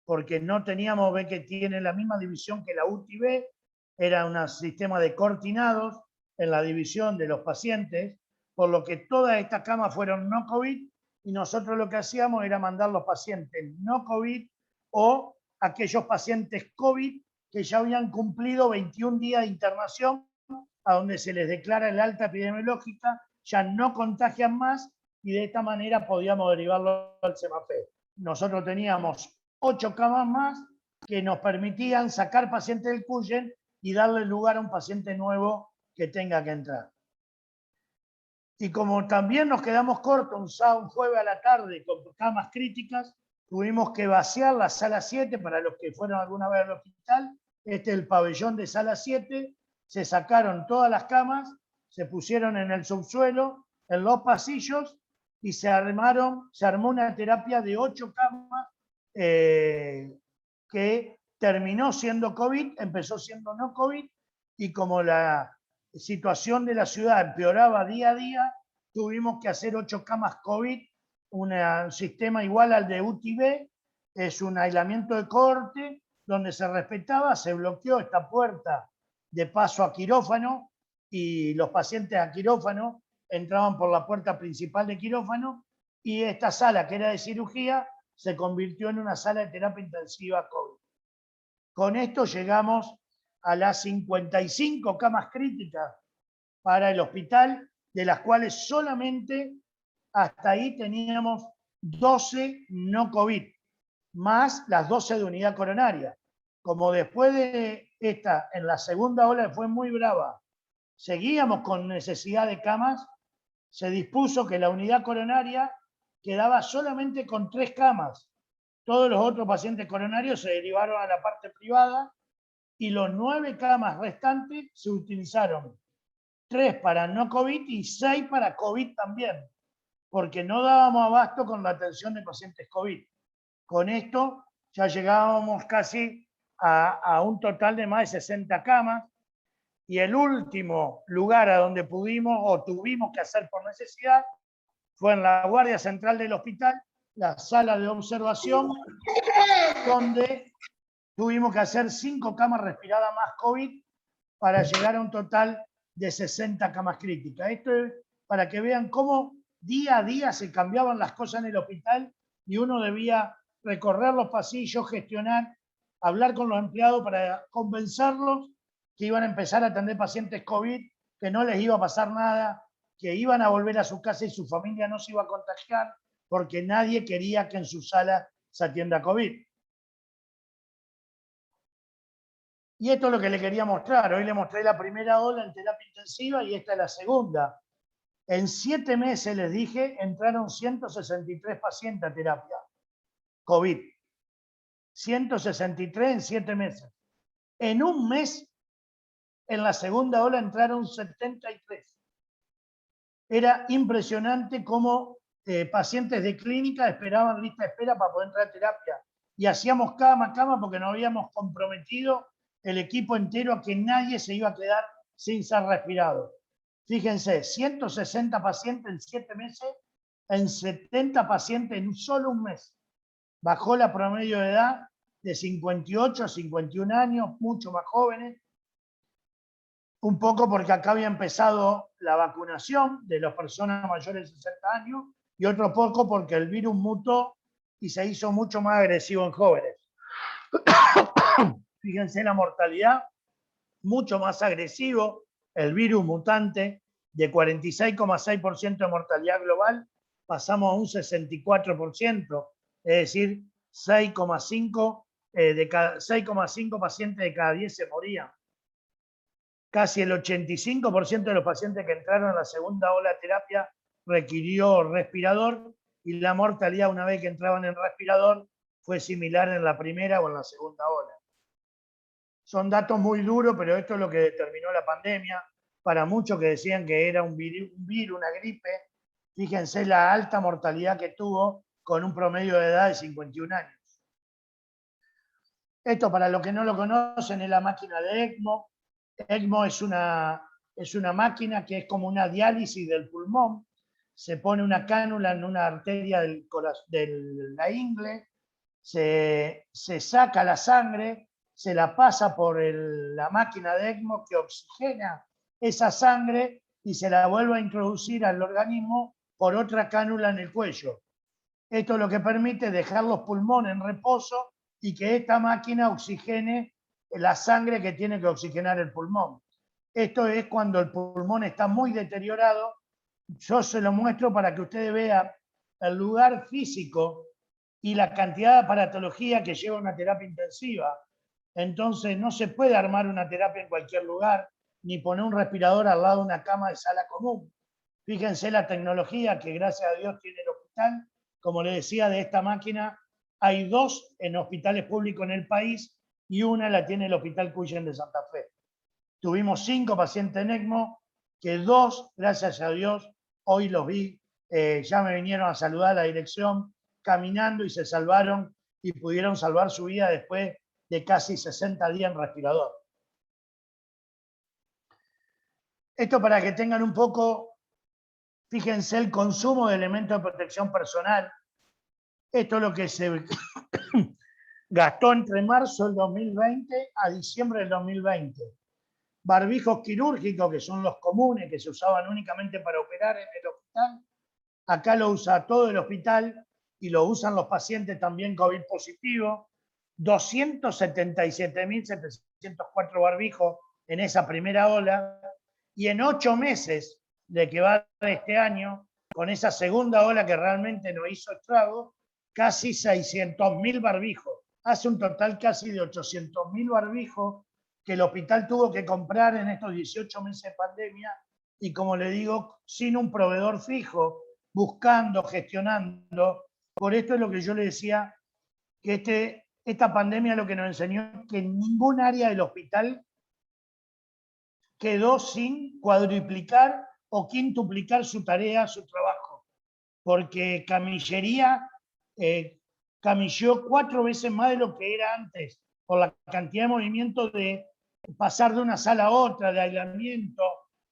porque no teníamos, ve que tiene la misma división que la UTI-B, era un sistema de cortinados en la división de los pacientes, por lo que todas estas camas fueron no COVID, y nosotros lo que hacíamos era mandar los pacientes no COVID o aquellos pacientes COVID que ya habían cumplido 21 días de internación, a donde se les declara el alta epidemiológica, ya no contagian más, y de esta manera podíamos derivarlo al CEMAFE. Nosotros teníamos 8 camas más que nos permitían sacar pacientes del Cuyen y darle lugar a un paciente nuevo que tenga que entrar. Y como también nos quedamos cortos un jueves a la tarde con camas críticas, tuvimos que vaciar la sala 7 para los que fueron alguna vez al hospital. Este es el pabellón de sala 7. Se sacaron todas las camas, se pusieron en el subsuelo, en los pasillos, y se armó una terapia de 8 camas que terminó siendo COVID, empezó siendo no COVID, y como la situación de la ciudad empeoraba día a día, tuvimos que hacer 8 camas COVID, un sistema igual al de UTI-B, es un aislamiento de corte donde se respetaba, se bloqueó esta puerta de paso a quirófano y los pacientes a quirófano entraban por la puerta principal de quirófano y esta sala que era de cirugía se convirtió en una sala de terapia intensiva COVID. Con esto llegamos a las 55 camas críticas para el hospital, de las cuales solamente hasta ahí teníamos 12 no COVID, más las 12 de unidad coronaria. Como después de esta, en la segunda ola fue muy brava, seguíamos con necesidad de camas, se dispuso que la unidad coronaria quedaba solamente con 3 camas. Todos los otros pacientes coronarios se derivaron a la parte privada y los 9 camas restantes se utilizaron 3 para no COVID y 6 para COVID también, porque no dábamos abasto con la atención de pacientes COVID. Con esto ya llegábamos casi a un total de más de 60 camas y el último lugar a donde pudimos o tuvimos que hacer por necesidad fue en la guardia central del hospital, la sala de observación, donde tuvimos que hacer 5 camas respiradas más COVID para llegar a un total de 60 camas críticas. Esto es para que vean cómo día a día se cambiaban las cosas en el hospital y uno debía recorrer los pasillos, gestionar, hablar con los empleados para convencerlos que iban a empezar a atender pacientes COVID, que no les iba a pasar nada, que iban a volver a su casa y su familia no se iba a contagiar, porque nadie quería que en su sala se atienda COVID. Y esto es lo que le quería mostrar. Hoy le mostré la primera ola en terapia intensiva y esta es la segunda. En 7 meses, les dije, entraron 163 pacientes a terapia COVID. 163 en 7 meses. En un mes, en la segunda ola, entraron 73. Era impresionante cómo pacientes de clínica esperaban lista de espera para poder entrar a terapia. Y hacíamos cama a cama porque nos habíamos comprometido el equipo entero a que nadie se iba a quedar sin ser respirado. Fíjense, 160 pacientes en 7 meses, en 70 pacientes en solo un mes. Bajó la promedio de edad de 58 a 51 años, mucho más jóvenes. Un poco porque acá había empezado la vacunación de las personas mayores de 60 años y otro poco porque el virus mutó y se hizo mucho más agresivo en jóvenes. Fíjense la mortalidad, mucho más agresivo, el virus mutante, de 46,6% de mortalidad global, pasamos a un 64%, es decir, 6,5 pacientes de cada 10 se morían. Casi el 85% de los pacientes que entraron en la segunda ola de terapia requirió respirador y la mortalidad una vez que entraban en respirador fue similar en la primera o en la segunda ola. Son datos muy duros, pero esto es lo que determinó la pandemia. Para muchos que decían que era un virus, una gripe, fíjense la alta mortalidad que tuvo con un promedio de edad de 51 años. Esto, para los que no lo conocen, es la máquina de ECMO. ECMO es una máquina que es como una diálisis del pulmón. Se pone una cánula en una arteria de la ingle, se saca la sangre, se la pasa por la máquina de ECMO que oxigena esa sangre y se la vuelve a introducir al organismo por otra cánula en el cuello. Esto es lo que permite dejar los pulmones en reposo y que esta máquina oxigene la sangre que tiene que oxigenar el pulmón. Esto es cuando el pulmón está muy deteriorado. Yo se lo muestro para que ustedes vean el lugar físico y la cantidad de aparatología que lleva una terapia intensiva. Entonces no se puede armar una terapia en cualquier lugar, ni poner un respirador al lado de una cama de sala común. Fíjense la tecnología que gracias a Dios tiene el hospital. Como les decía, de esta máquina hay 2 en hospitales públicos en el país y una la tiene el Hospital Cuyen de Santa Fe. Tuvimos 5 pacientes en ECMO, que 2, gracias a Dios, hoy los vi, ya me vinieron a saludar a la dirección caminando y se salvaron y pudieron salvar su vida después de casi 60 días en respirador. Esto para que tengan un poco, fíjense el consumo de elementos de protección personal. Esto es lo que gastó entre marzo del 2020 a diciembre del 2020. Barbijos quirúrgicos, que son los comunes, que se usaban únicamente para operar en el hospital. Acá lo usa todo el hospital y lo usan los pacientes también COVID positivo. 277.704 barbijos en esa primera ola. Y en 8 meses de que va este año, con esa segunda ola que realmente no hizo estrago, casi 600.000 barbijos. Hace un total casi de 800.000 barbijos que el hospital tuvo que comprar en estos 18 meses de pandemia y, como le digo, sin un proveedor fijo, buscando, gestionando. Por esto es lo que yo le decía, que esta pandemia lo que nos enseñó es que en ningún área del hospital quedó sin cuadruplicar o quintuplicar su tarea, su trabajo, porque camillería camilló 4 veces más de lo que era antes, por la cantidad de movimientos de pasar de una sala a otra, de aislamiento,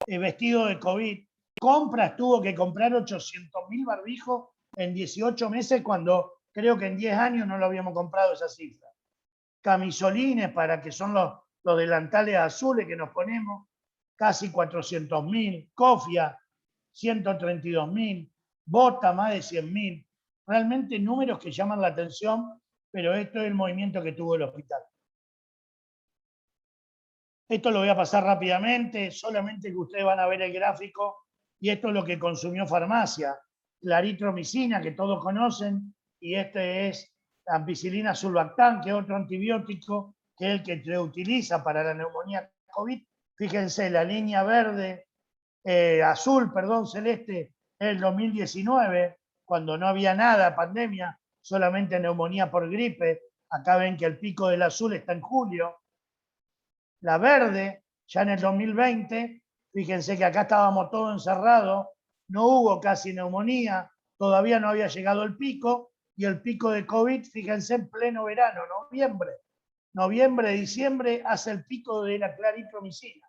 vestido de COVID. Compras, tuvo que comprar 800.000 barbijos en 18 meses, cuando creo que en 10 años no lo habíamos comprado esa cifra. Camisolines, para que son los delantales azules que nos ponemos, casi 400.000, cofia, 132.000, bota, más de 100.000. Realmente números que llaman la atención, pero esto es el movimiento que tuvo el hospital. Esto lo voy a pasar rápidamente, solamente que ustedes van a ver el gráfico, y esto es lo que consumió farmacia. Claritromicina, que todos conocen, y este es ampicilina sulbactam, que es otro antibiótico, que es el que se utiliza para la neumonía COVID. Fíjense, la línea verde, azul, perdón, celeste, es el 2019, cuando no había nada, pandemia, solamente neumonía por gripe. Acá ven que el pico del azul está en julio. La verde, ya en el 2020, fíjense que acá estábamos todos encerrados, no hubo casi neumonía, todavía no había llegado el pico, y el pico de COVID, fíjense, en pleno verano, noviembre, diciembre, hace el pico de la claritromicina.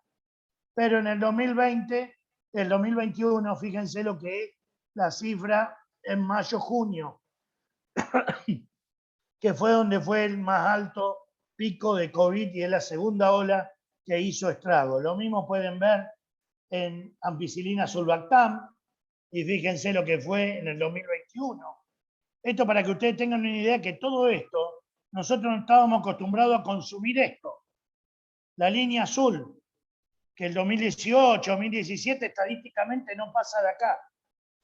Pero en el 2020, el 2021, fíjense lo que es la cifra en mayo, junio, que fue donde fue el más alto pico de COVID y es la segunda ola que hizo estrago. Lo mismo pueden ver en ampicilina sulbactam, y fíjense lo que fue en el 2021. Esto para que ustedes tengan una idea que todo esto, nosotros no estábamos acostumbrados a consumir esto. La línea azul, que el 2018, 2017 estadísticamente no pasa de acá.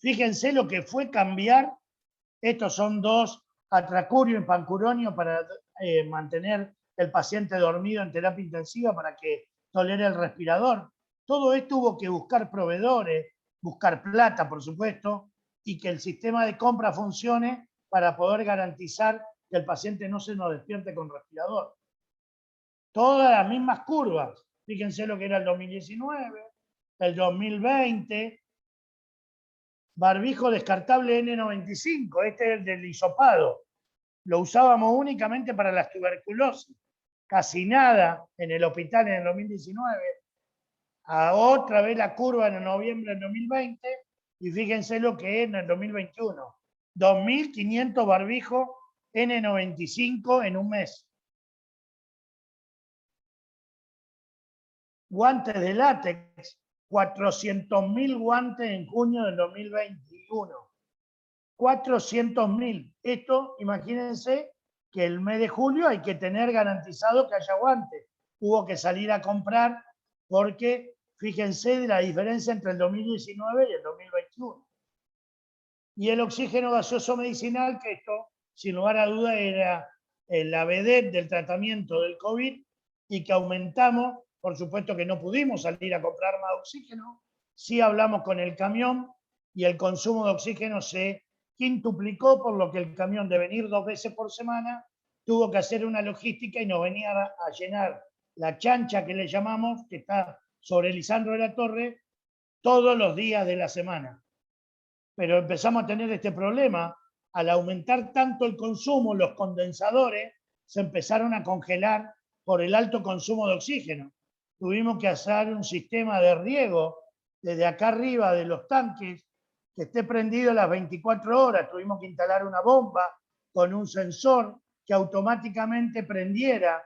Fíjense lo que fue cambiar. Estos son 2 atracurio y pancuronio para mantener el paciente dormido en terapia intensiva para que tolere el respirador. Todo esto hubo que buscar proveedores, buscar plata, por supuesto, y que el sistema de compra funcione para poder garantizar que el paciente no se nos despierte con respirador. Todas las mismas curvas. Fíjense lo que era el 2019, el 2020. Barbijo descartable N95, este es el del hisopado. Lo usábamos únicamente para las tuberculosis. Casi nada en el hospital en el 2019. A otra vez la curva en el noviembre del 2020, y fíjense lo que es en el 2021. 2.500 barbijos N95 en un mes. Guantes de látex, 400.000 guantes en junio del 2021. 400.000. Esto, imagínense que el mes de julio hay que tener garantizado que haya guantes. Hubo que salir a comprar porque fíjense de la diferencia entre el 2019 y el 2021. Y el oxígeno gaseoso medicinal, que esto, sin lugar a duda, era la vedette del tratamiento del COVID, y que aumentamos. Por supuesto que no pudimos salir a comprar más oxígeno. Sí hablamos con el camión y el consumo de oxígeno se quintuplicó, por lo que el camión, de venir 2 veces por semana, tuvo que hacer una logística y nos venía a llenar la chancha, que le llamamos, que está sobre Lisandro de la Torre, todos los días de la semana. Pero empezamos a tener este problema. Al aumentar tanto el consumo, los condensadores se empezaron a congelar por el alto consumo de oxígeno. Tuvimos que hacer un sistema de riego desde acá arriba de los tanques que esté prendido las 24 horas. Tuvimos que instalar una bomba con un sensor que automáticamente prendiera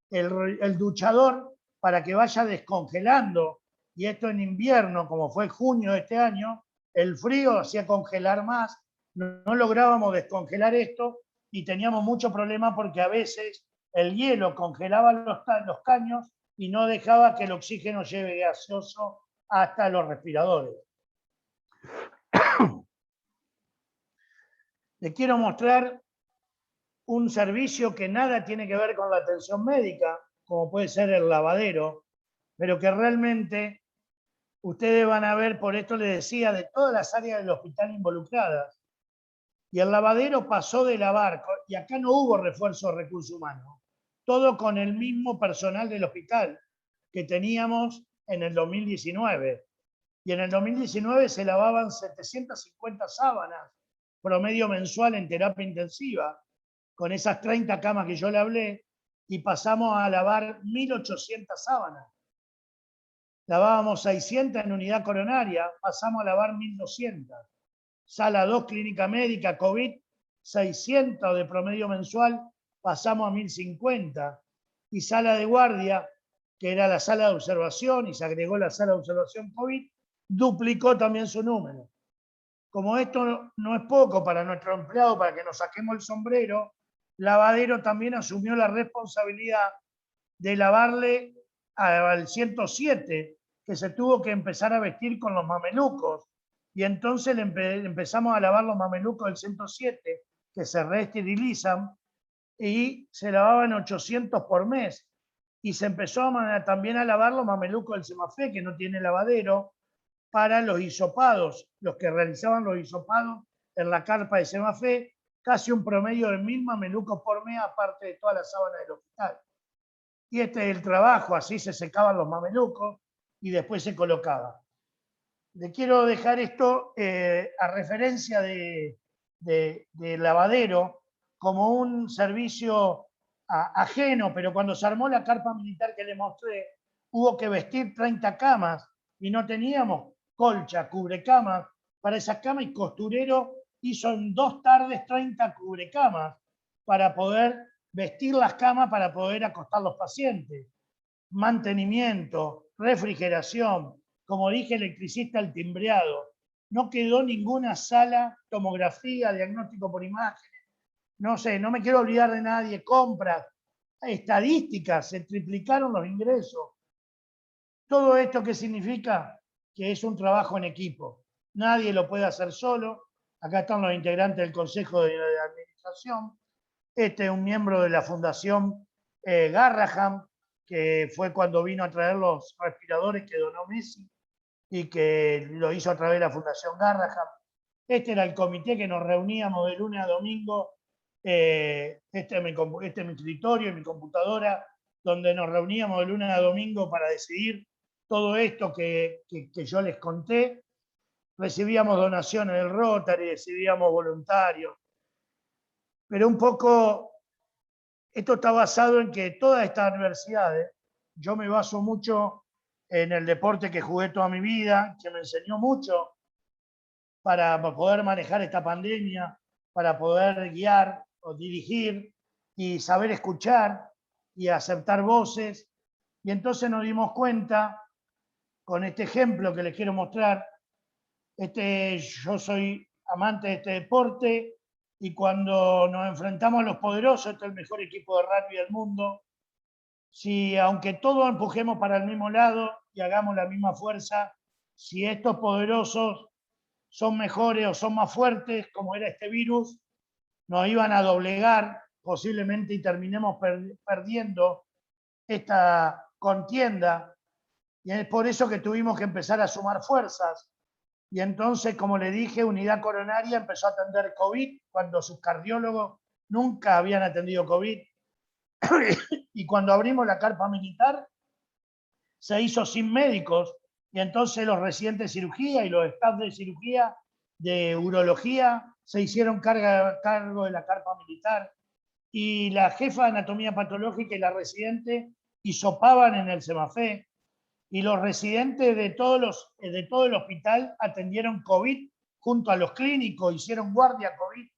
el duchador para que vaya descongelando. Y esto en invierno, como fue junio de este año, el frío hacía congelar más, no lográbamos descongelar esto y teníamos mucho problema porque a veces el hielo congelaba los caños y no dejaba que el oxígeno llegue gaseoso hasta los respiradores. Les quiero mostrar un servicio que nada tiene que ver con la atención médica, como puede ser el lavadero, pero que realmente ustedes van a ver, por esto les decía, de todas las áreas del hospital involucradas. Y el lavadero pasó de lavar, y acá no hubo refuerzo de recursos humanos, todo con el mismo personal del hospital que teníamos en el 2019. Y en el 2019 se lavaban 750 sábanas promedio mensual en terapia intensiva, con esas 30 camas que yo le hablé, y pasamos a lavar 1.800 sábanas. Lavábamos 600 en unidad coronaria, pasamos a lavar 1.200. Sala 2, clínica médica, COVID, 600 de promedio mensual, pasamos a 1.050. Y sala de guardia, que era la sala de observación, y se agregó la sala de observación COVID, duplicó también su número. Como esto no es poco para nuestro empleado, para que nos saquemos el sombrero, Lavadero también asumió la responsabilidad de lavarle al 107, que se tuvo que empezar a vestir con los mamelucos. Y entonces empezamos a lavar los mamelucos del 107, que se reesterilizan, y se lavaban 800 por mes. Y se empezó también a lavar los mamelucos del Semafé, que no tiene lavadero, para los hisopados, los que realizaban los hisopados en la carpa de Semafé, casi un promedio de 1.000 mamelucos por mes, aparte de toda la sábana del hospital. Y este es el trabajo, así se secaban los mamelucos y después se colocaba. Le quiero dejar esto a referencia de lavadero como un servicio ajeno, pero cuando se armó la carpa militar que le mostré, hubo que vestir 30 camas y no teníamos colcha, cubrecamas para esas camas, y costurero hizo en 2 tardes 30 cubrecamas para poder vestir las camas para poder acostar los pacientes. Mantenimiento, refrigeración, como dije, electricista al timbreado. No quedó ninguna sala, tomografía, diagnóstico por imágenes. No sé, no me quiero olvidar de nadie. Compras, estadísticas, se triplicaron los ingresos. ¿Todo esto qué significa? Que es un trabajo en equipo. Nadie lo puede hacer solo. Acá están los integrantes del Consejo de Administración. Este es un miembro de la Fundación Garraham, que fue cuando vino a traer los respiradores que donó Messi y que lo hizo a través de la Fundación Garraham. Este era el comité que nos reuníamos de lunes a domingo. Este es mi escritorio, mi computadora, donde nos reuníamos de lunes a domingo para decidir todo esto que yo les conté. Recibíamos donaciones del Rotary, recibíamos voluntarios. Pero un poco, esto está basado en que todas estas universidades, yo me baso mucho en el deporte que jugué toda mi vida, que me enseñó mucho para poder manejar esta pandemia, para poder guiar o dirigir y saber escuchar y aceptar voces. Y entonces nos dimos cuenta, con este ejemplo que les quiero mostrar, yo soy amante de este deporte, y cuando nos enfrentamos a los poderosos, este es el mejor equipo de rugby del mundo, si aunque todos empujemos para el mismo lado y hagamos la misma fuerza, si estos poderosos son mejores o son más fuertes, como era este virus, nos iban a doblegar posiblemente y terminemos perdiendo esta contienda. Y es por eso que tuvimos que empezar a sumar fuerzas. Y entonces, como le dije, Unidad Coronaria empezó a atender COVID cuando sus cardiólogos nunca habían atendido COVID. Y cuando abrimos la carpa militar, se hizo sin médicos. Y entonces los residentes de cirugía y los staff de cirugía, de urología, se hicieron cargo de la carpa militar. Y la jefa de anatomía patológica y la residente hisopaban en el Semafé. Y los residentes de todo el hospital atendieron COVID junto a los clínicos, hicieron guardia COVID.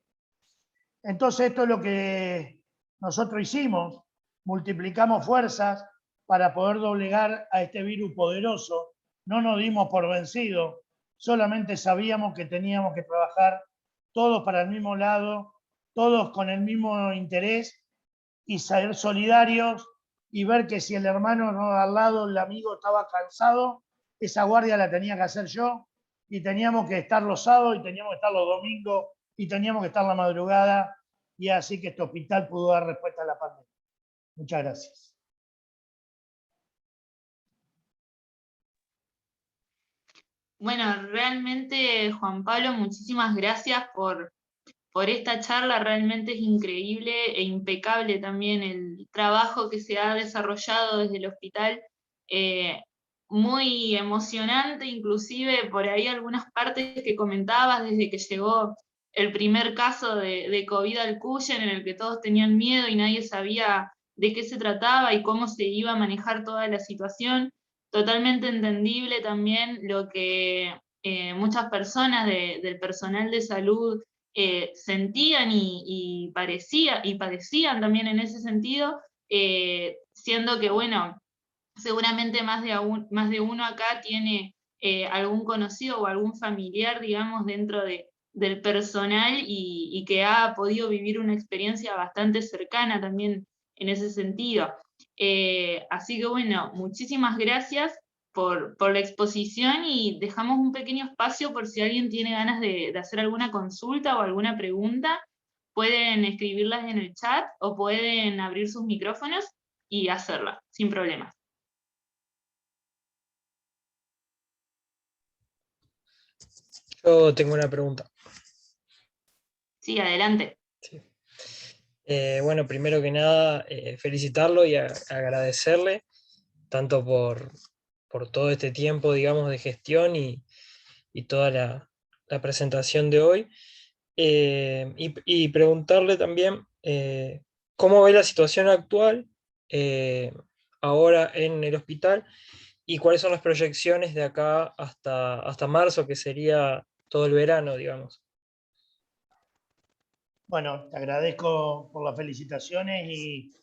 Entonces esto es lo que nosotros hicimos, multiplicamos fuerzas para poder doblegar a este virus poderoso, no nos dimos por vencidos, solamente sabíamos que teníamos que trabajar todos para el mismo lado, todos con el mismo interés y ser solidarios y ver que si el hermano no al lado, el amigo estaba cansado, esa guardia la tenía que hacer yo y teníamos que estar los sábados y teníamos que estar los domingos y teníamos que estar la madrugada y así que este hospital pudo dar respuesta a la pandemia. Muchas gracias. Bueno, realmente, Juan Pablo, muchísimas gracias por esta charla. Realmente es increíble e impecable también el trabajo que se ha desarrollado desde el hospital. Muy emocionante, inclusive por ahí algunas partes que comentabas desde que llegó el primer caso de COVID al Cuyen, en el que todos tenían miedo y nadie sabía de qué se trataba y cómo se iba a manejar toda la situación. Totalmente entendible también lo que muchas personas del personal de salud sentían y padecían también en ese sentido, siendo que, bueno, seguramente más de uno acá tiene algún conocido o algún familiar, digamos, dentro del personal y que ha podido vivir una experiencia bastante cercana también en ese sentido. Así que bueno, muchísimas gracias por la exposición y dejamos un pequeño espacio por si alguien tiene ganas de hacer alguna consulta o alguna pregunta. Pueden escribirlas en el chat o pueden abrir sus micrófonos y hacerla, sin problemas. Yo tengo una pregunta. Sí, adelante. Sí. Bueno, primero que nada, felicitarlo y agradecerle tanto por todo este tiempo, digamos, de gestión y toda la presentación de hoy. Y preguntarle también cómo ve la situación actual ahora en el hospital y cuáles son las proyecciones de acá hasta marzo, que sería todo el verano, digamos. Bueno, te agradezco por las felicitaciones y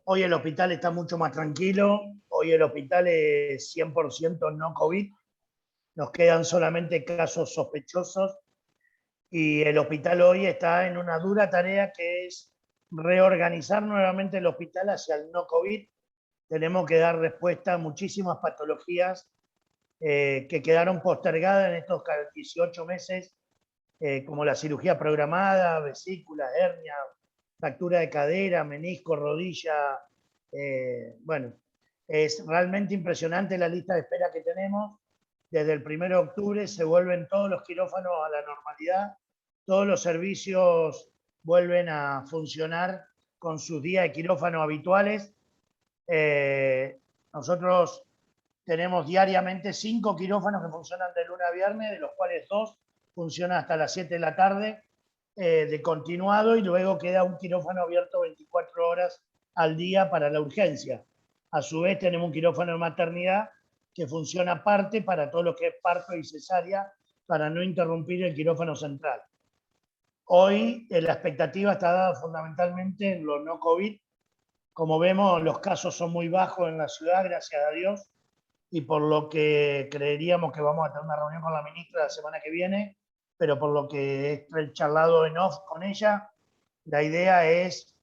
hoy el hospital está mucho más tranquilo. Hoy el hospital es 100% no COVID. Nos quedan solamente casos sospechosos y el hospital hoy está en una dura tarea que es reorganizar nuevamente el hospital hacia el no COVID. Tenemos que dar respuesta a muchísimas patologías que quedaron postergadas en estos 18 meses, como la cirugía programada, vesícula, hernia, fractura de cadera, menisco, rodilla. Bueno, es realmente impresionante la lista de espera que tenemos. Desde el 1 de octubre se vuelven todos los quirófanos a la normalidad, todos los servicios vuelven a funcionar con sus días de quirófano habituales. Nosotros tenemos diariamente 5 quirófanos que funcionan de lunes a viernes, de los cuales 2 funcionan hasta las 7 de la tarde de continuado y luego queda un quirófano abierto 24 horas al día para la urgencia. A su vez tenemos un quirófano de maternidad que funciona aparte para todo lo que es parto y cesárea para no interrumpir el quirófano central. Hoy la expectativa está dada fundamentalmente en lo no COVID. Como vemos, los casos son muy bajos en la ciudad, gracias a Dios, y por lo que creeríamos que vamos a tener una reunión con la ministra la semana que viene, pero por lo que he charlado en off con ella, la idea es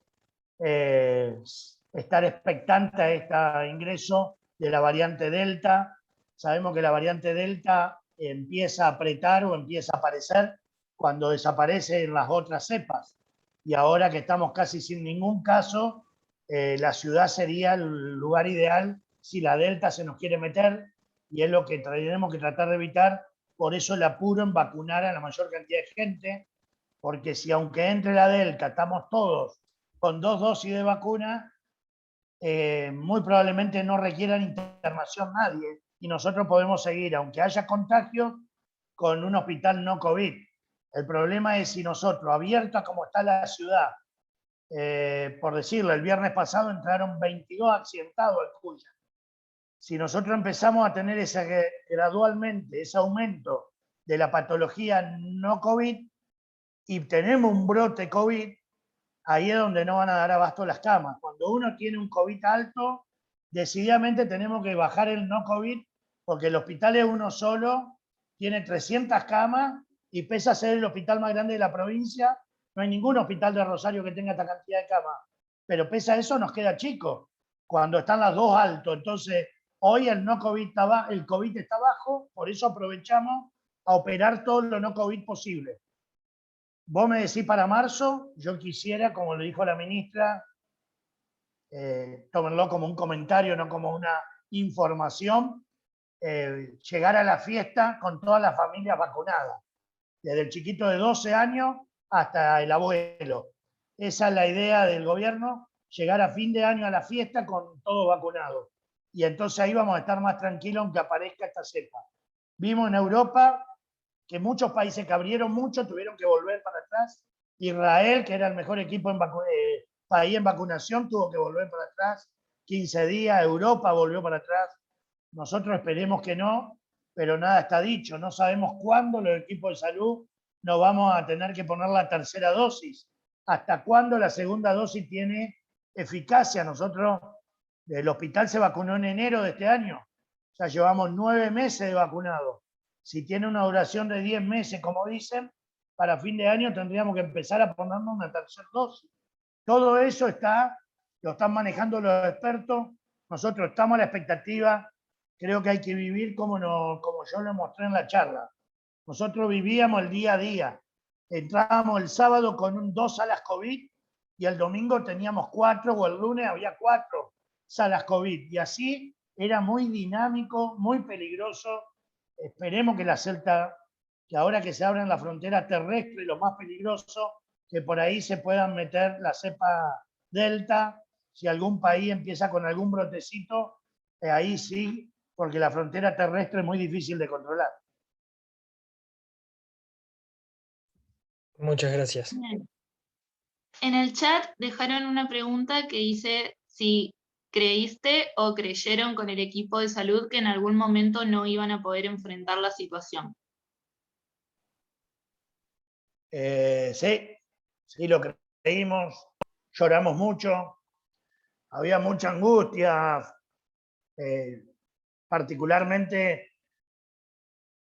estar expectante a este ingreso de la variante Delta. Sabemos que la variante Delta empieza a apretar o empieza a aparecer cuando desaparecen las otras cepas. Y ahora que estamos casi sin ningún caso, la ciudad sería el lugar ideal si la Delta se nos quiere meter, y es lo que tenemos que tratar de evitar. Por eso el apuro en vacunar a la mayor cantidad de gente, porque si aunque entre la Delta estamos todos con 2 dosis de vacuna, muy probablemente no requieran internación nadie y nosotros podemos seguir, aunque haya contagio, con un hospital no COVID. El problema es si nosotros, abierta como está la ciudad, por decirlo, el viernes pasado entraron 22 accidentados al Cuya. Si nosotros empezamos a tener gradualmente ese aumento de la patología no COVID y tenemos un brote COVID, ahí es donde no van a dar abasto las camas. Cuando uno tiene un COVID alto, decididamente tenemos que bajar el no COVID, porque el hospital es uno solo, tiene 300 camas y pese a ser el hospital más grande de la provincia, no hay ningún hospital de Rosario que tenga esta cantidad de camas. Pero pese a eso nos queda chico, cuando están las dos altos. Entonces, hoy el no COVID el COVID está bajo, por eso aprovechamos a operar todo lo no COVID posible. Vos me decís para marzo, yo quisiera, como le dijo la ministra, tómenlo como un comentario, no como una información, llegar a la fiesta con todas las familias vacunadas, desde el chiquito de 12 años hasta el abuelo. Esa es la idea del gobierno, llegar a fin de año a la fiesta con todos vacunados. Y entonces ahí vamos a estar más tranquilos aunque aparezca esta cepa. Vimos en Europa que muchos países que abrieron mucho tuvieron que volver para atrás. Israel, que era el mejor equipo país en vacunación, tuvo que volver para atrás 15 días. Europa volvió para atrás. Nosotros esperemos que no, pero nada está dicho. No sabemos cuándo los equipos de salud nos vamos a tener que poner la tercera dosis. Hasta cuándo la segunda dosis tiene eficacia. Nosotros, el hospital se vacunó en enero de este año. O sea, llevamos 9 meses de vacunados. Si tiene una duración de 10 meses, como dicen, para fin de año tendríamos que empezar a ponernos una tercera dosis. Todo eso lo están manejando los expertos. Nosotros estamos a la expectativa. Creo que hay que vivir como yo lo mostré en la charla. Nosotros vivíamos el día a día. Entrábamos el sábado con 2 salas COVID y el domingo teníamos 4 o el lunes había 4 salas COVID. Y así era muy dinámico, muy peligroso. Esperemos que la Celta, que ahora que se abren las fronteras terrestres, lo más peligroso, que por ahí se puedan meter la cepa Delta, si algún país empieza con algún brotecito, ahí sí, porque la frontera terrestre es muy difícil de controlar. Muchas gracias. Bien. En el chat dejaron una pregunta que dice si creíste o creyeron con el equipo de salud que en algún momento no iban a poder enfrentar la situación. Sí, lo creímos, lloramos mucho, había mucha angustia, particularmente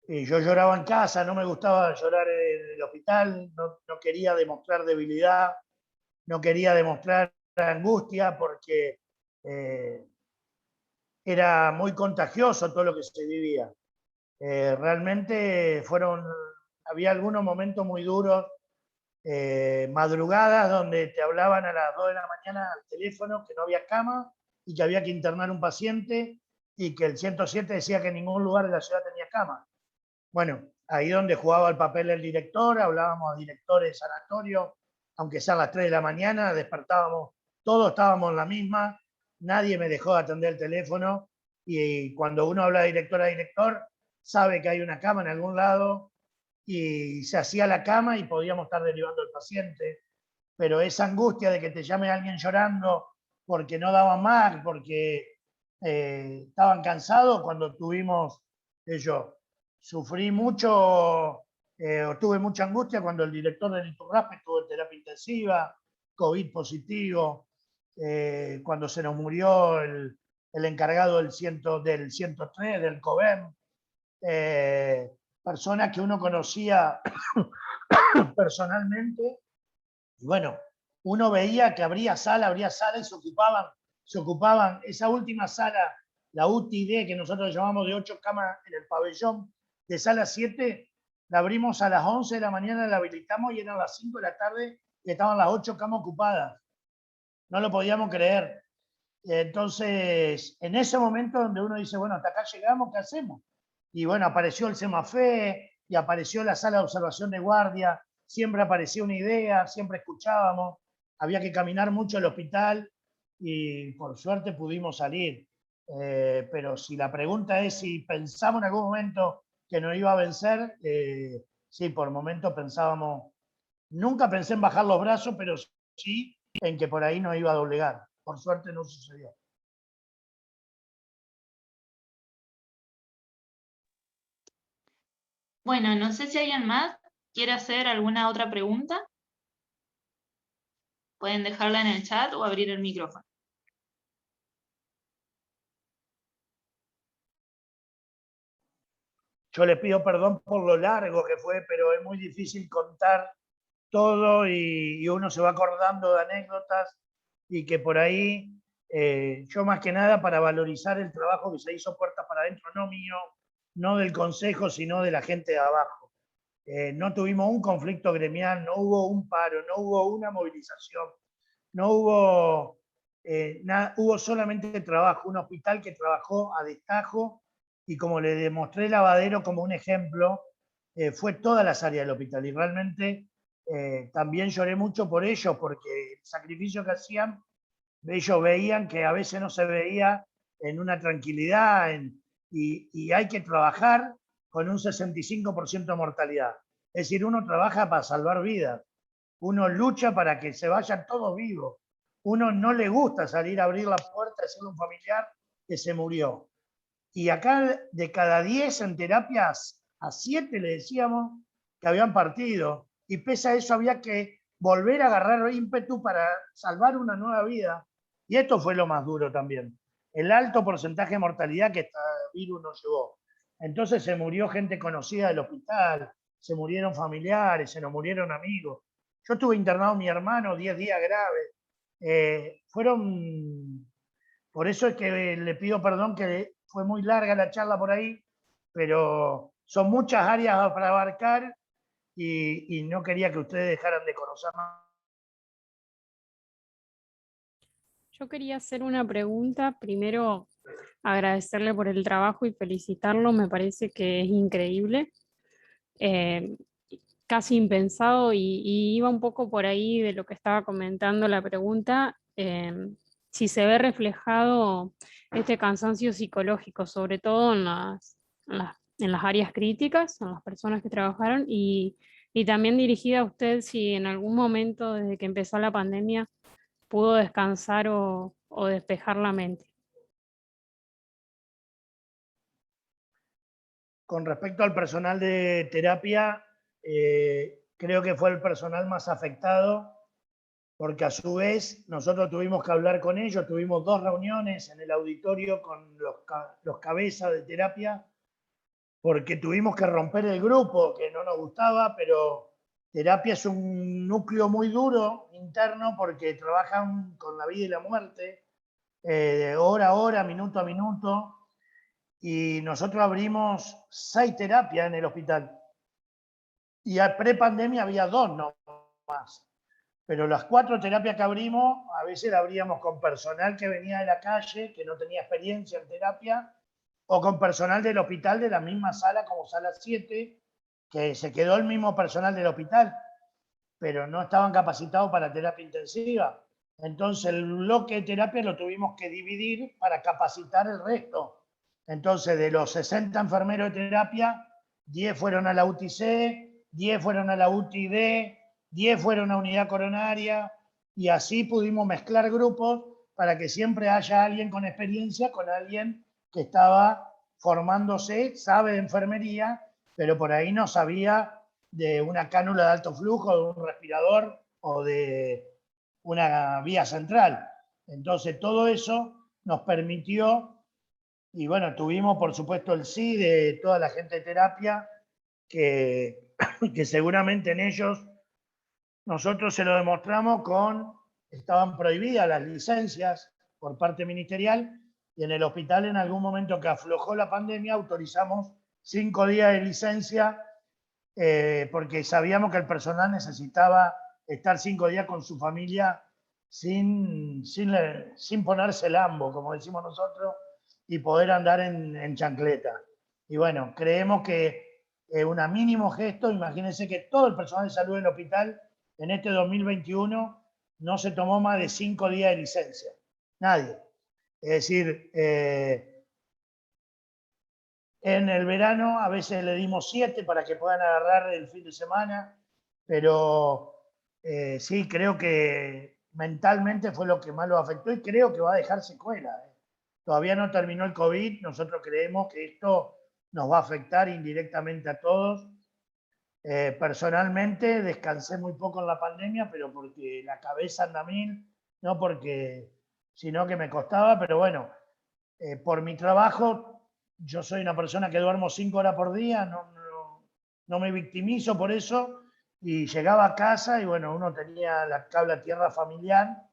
yo lloraba en casa, no me gustaba llorar en el hospital, no quería demostrar debilidad, no quería demostrar angustia porque era muy contagioso todo lo que se vivía. Realmente había algunos momentos muy duros, madrugadas donde te hablaban a las 2 de la mañana al teléfono que no había cama y que había que internar un paciente y que el 107 decía que en ningún lugar de la ciudad tenía cama. Bueno, ahí donde jugaba el papel el director, hablábamos a directores de sanatorio, aunque sean las 3 de la mañana, despertábamos, todos estábamos en la misma, nadie me dejó de atender el teléfono y cuando uno habla de director a director, sabe que hay una cama en algún lado y se hacía la cama y podíamos estar derivando al paciente, pero esa angustia de que te llame alguien llorando porque no daban más, porque estaban cansados, cuando tuvimos yo sufrí mucho, tuve mucha angustia cuando el director del Iturraspe estuvo en terapia intensiva, COVID positivo, cuando se nos murió el encargado del 103, del COVEM, personas que uno conocía personalmente. Y bueno, uno veía que abría sala y se ocupaban esa última sala, la UTID, que nosotros llamamos de 8 camas en el pabellón, de sala 7, la abrimos a las 11 de la mañana, la habilitamos y eran las 5 de la tarde y estaban las 8 camas ocupadas. No lo podíamos creer. Entonces, en ese momento donde uno dice, bueno, hasta acá llegamos, ¿qué hacemos? Y bueno, apareció el Semafé y apareció la sala de observación de guardia, siempre aparecía una idea, siempre escuchábamos, había que caminar mucho el hospital y por suerte pudimos salir. Pero si la pregunta es si pensamos en algún momento que nos iba a vencer, sí, por momento pensábamos, nunca pensé en bajar los brazos, pero sí en que por ahí nos iba a doblegar. Por suerte no sucedió. Bueno, no sé si alguien más quiere hacer alguna otra pregunta. Pueden dejarla en el chat o abrir el micrófono. Yo les pido perdón por lo largo que fue, pero es muy difícil contar todo y uno se va acordando de anécdotas y que por ahí, yo más que nada para valorizar el trabajo que se hizo puertas para adentro, no mío, no del consejo, sino de la gente de abajo. No tuvimos un conflicto gremial, no hubo un paro, no hubo una movilización, no hubo nada, hubo solamente trabajo, un hospital que trabajó a destajo y como le demostré Lavadero como un ejemplo, fue todas las áreas del hospital y realmente también lloré mucho por ellos porque el sacrificio que hacían, ellos veían que a veces no se veía en una tranquilidad y hay que trabajar con un 65% de mortalidad. Es decir, uno trabaja para salvar vidas, uno lucha para que se vayan todos vivos, uno no le gusta salir a abrir la puerta y decirle a un familiar que se murió. Y acá de cada 10 en terapias, a 7 le decíamos que habían partido. Y pese a eso había que volver a agarrar ímpetu para salvar una nueva vida. Y esto fue lo más duro también. El alto porcentaje de mortalidad que este virus nos llevó. Entonces se murió gente conocida del hospital, se murieron familiares, se nos murieron amigos. Yo estuve internado mi hermano 10 días graves. Por eso es que le pido perdón que fue muy larga la charla por ahí, pero son muchas áreas para abarcar y no quería que ustedes dejaran de conocer más. Yo quería hacer una pregunta. Primero, agradecerle por el trabajo y felicitarlo. Me parece que es increíble. Eh, Casi impensado y iba un poco por ahí de lo que estaba comentando la pregunta. Si se ve reflejado este cansancio psicológico, sobre todo en las áreas críticas, en las personas que trabajaron y también dirigida a usted si en algún momento desde que empezó la pandemia pudo descansar o despejar la mente. Con respecto al personal de terapia, creo que fue el personal más afectado, porque a su vez nosotros tuvimos que hablar con ellos, tuvimos 2 reuniones en el auditorio con los cabezas de terapia, porque tuvimos que romper el grupo, que no nos gustaba, pero terapia es un núcleo muy duro interno porque trabajan con la vida y la muerte, de hora a hora, minuto a minuto, y nosotros abrimos 6 terapias en el hospital. Y a pre-pandemia había 2 no más. Pero las 4 terapias que abrimos, a veces la abríamos con personal que venía de la calle, que no tenía experiencia en terapia, o con personal del hospital de la misma sala como sala 7, que se quedó el mismo personal del hospital, pero no estaban capacitados para terapia intensiva. Entonces el bloque de terapia lo tuvimos que dividir para capacitar el resto. Entonces de los 60 enfermeros de terapia, 10 fueron a la UTI-C, 10 fueron a la UTI-D, 10 fueron a unidad coronaria, y así pudimos mezclar grupos para que siempre haya alguien con experiencia con alguien que estaba formándose, sabe de enfermería, pero por ahí no sabía de una cánula de alto flujo, de un respirador o de una vía central. Entonces todo eso nos permitió, y bueno, tuvimos por supuesto el sí de toda la gente de terapia, que seguramente en ellos nosotros se lo demostramos estaban prohibidas las licencias por parte ministerial y en el hospital en algún momento que aflojó la pandemia autorizamos 5 días de licencia porque sabíamos que el personal necesitaba estar 5 días con su familia sin ponerse el ambo, como decimos nosotros, y poder andar en chancleta. Y bueno, creemos que un mínimo gesto, imagínense que todo el personal de salud del hospital en este 2021 no se tomó más de 5 días de licencia. Nadie. Es decir, en el verano a veces le dimos 7 para que puedan agarrar el fin de semana, pero sí, creo que mentalmente fue lo que más lo afectó y creo que va a dejar secuela. Todavía no terminó el COVID, nosotros creemos que esto nos va a afectar indirectamente a todos Personalmente descansé muy poco en la pandemia, pero porque la cabeza anda mil, no porque, sino que me costaba, pero bueno, por mi trabajo, yo soy una persona que duermo 5 horas por día, no me victimizo por eso, y llegaba a casa y bueno, uno tenía la cable a tierra familiar,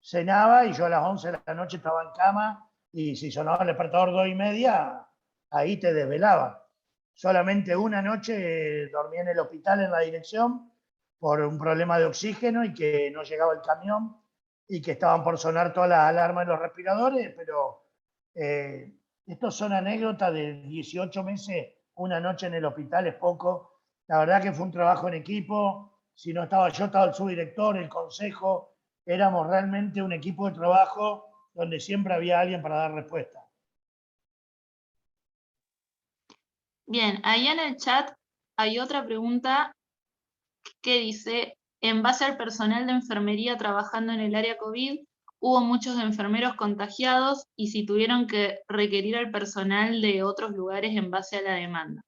cenaba y yo a las 11 de la noche estaba en cama y si sonaba el despertador 2:30, ahí te desvelaba. Solamente una noche dormí en el hospital en la dirección por un problema de oxígeno y que no llegaba el camión y que estaban por sonar todas las alarmas de los respiradores, pero estos son anécdotas de 18 meses, una noche en el hospital es poco. La verdad que fue un trabajo en equipo, si no estaba yo, estaba el subdirector, el consejo, éramos realmente un equipo de trabajo donde siempre había alguien para dar respuesta. Bien, ahí en el chat hay otra pregunta que dice, en base al personal de enfermería trabajando en el área COVID, hubo muchos enfermeros contagiados y si tuvieron que requerir al personal de otros lugares en base a la demanda.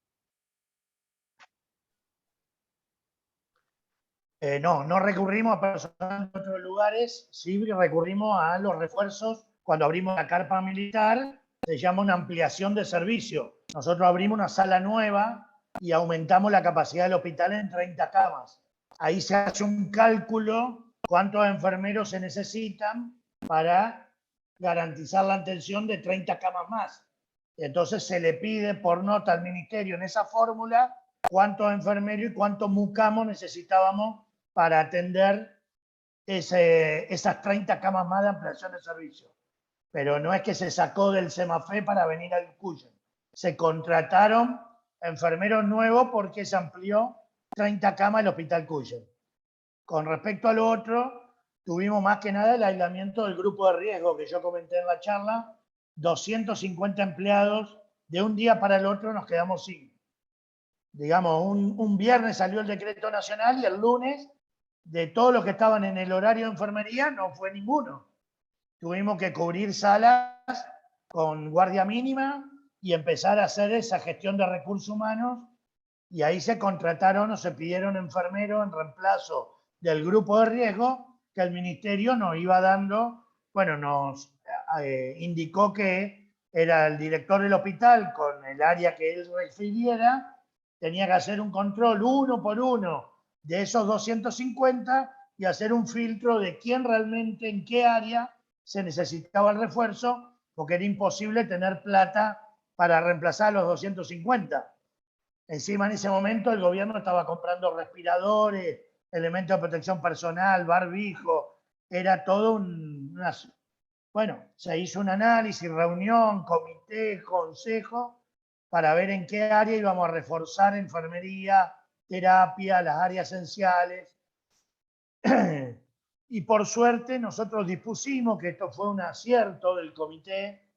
No recurrimos a personal de otros lugares, sí recurrimos a los refuerzos. Cuando abrimos la carpa militar, se llama una ampliación de servicio. Nosotros abrimos una sala nueva y aumentamos la capacidad del hospital en 30 camas. Ahí se hace un cálculo cuántos enfermeros se necesitan para garantizar la atención de 30 camas más. Entonces se le pide por nota al ministerio en esa fórmula cuántos enfermeros y cuántos mucamos necesitábamos para atender esas 30 camas más de ampliación de servicio. Pero no es que se sacó del Semafe para venir al Cuyen. Se contrataron enfermeros nuevos porque se amplió 30 camas el Hospital Cuyen. Con respecto a lo otro, tuvimos más que nada el aislamiento del grupo de riesgo que yo comenté en la charla. 250 empleados, de un día para el otro nos quedamos sin. Digamos, un viernes salió el decreto nacional y el lunes, de todos los que estaban en el horario de enfermería, no fue ninguno. Tuvimos que cubrir salas con guardia mínima y empezar a hacer esa gestión de recursos humanos, y ahí se contrataron o se pidieron enfermeros en reemplazo del grupo de riesgo que el ministerio nos iba dando, bueno, nos indicó que era el director del hospital con el área que él refiriera, tenía que hacer un control uno por uno de esos 250 y hacer un filtro de quién realmente, en qué área se necesitaba el refuerzo, porque era imposible tener plata para reemplazar a los 250. Encima, en ese momento, el gobierno estaba comprando respiradores, elementos de protección personal, barbijo, era todo bueno, se hizo un análisis, reunión, comité, consejo, para ver en qué área íbamos a reforzar enfermería, terapia, las áreas esenciales. Y por suerte nosotros dispusimos, que esto fue un acierto del comité,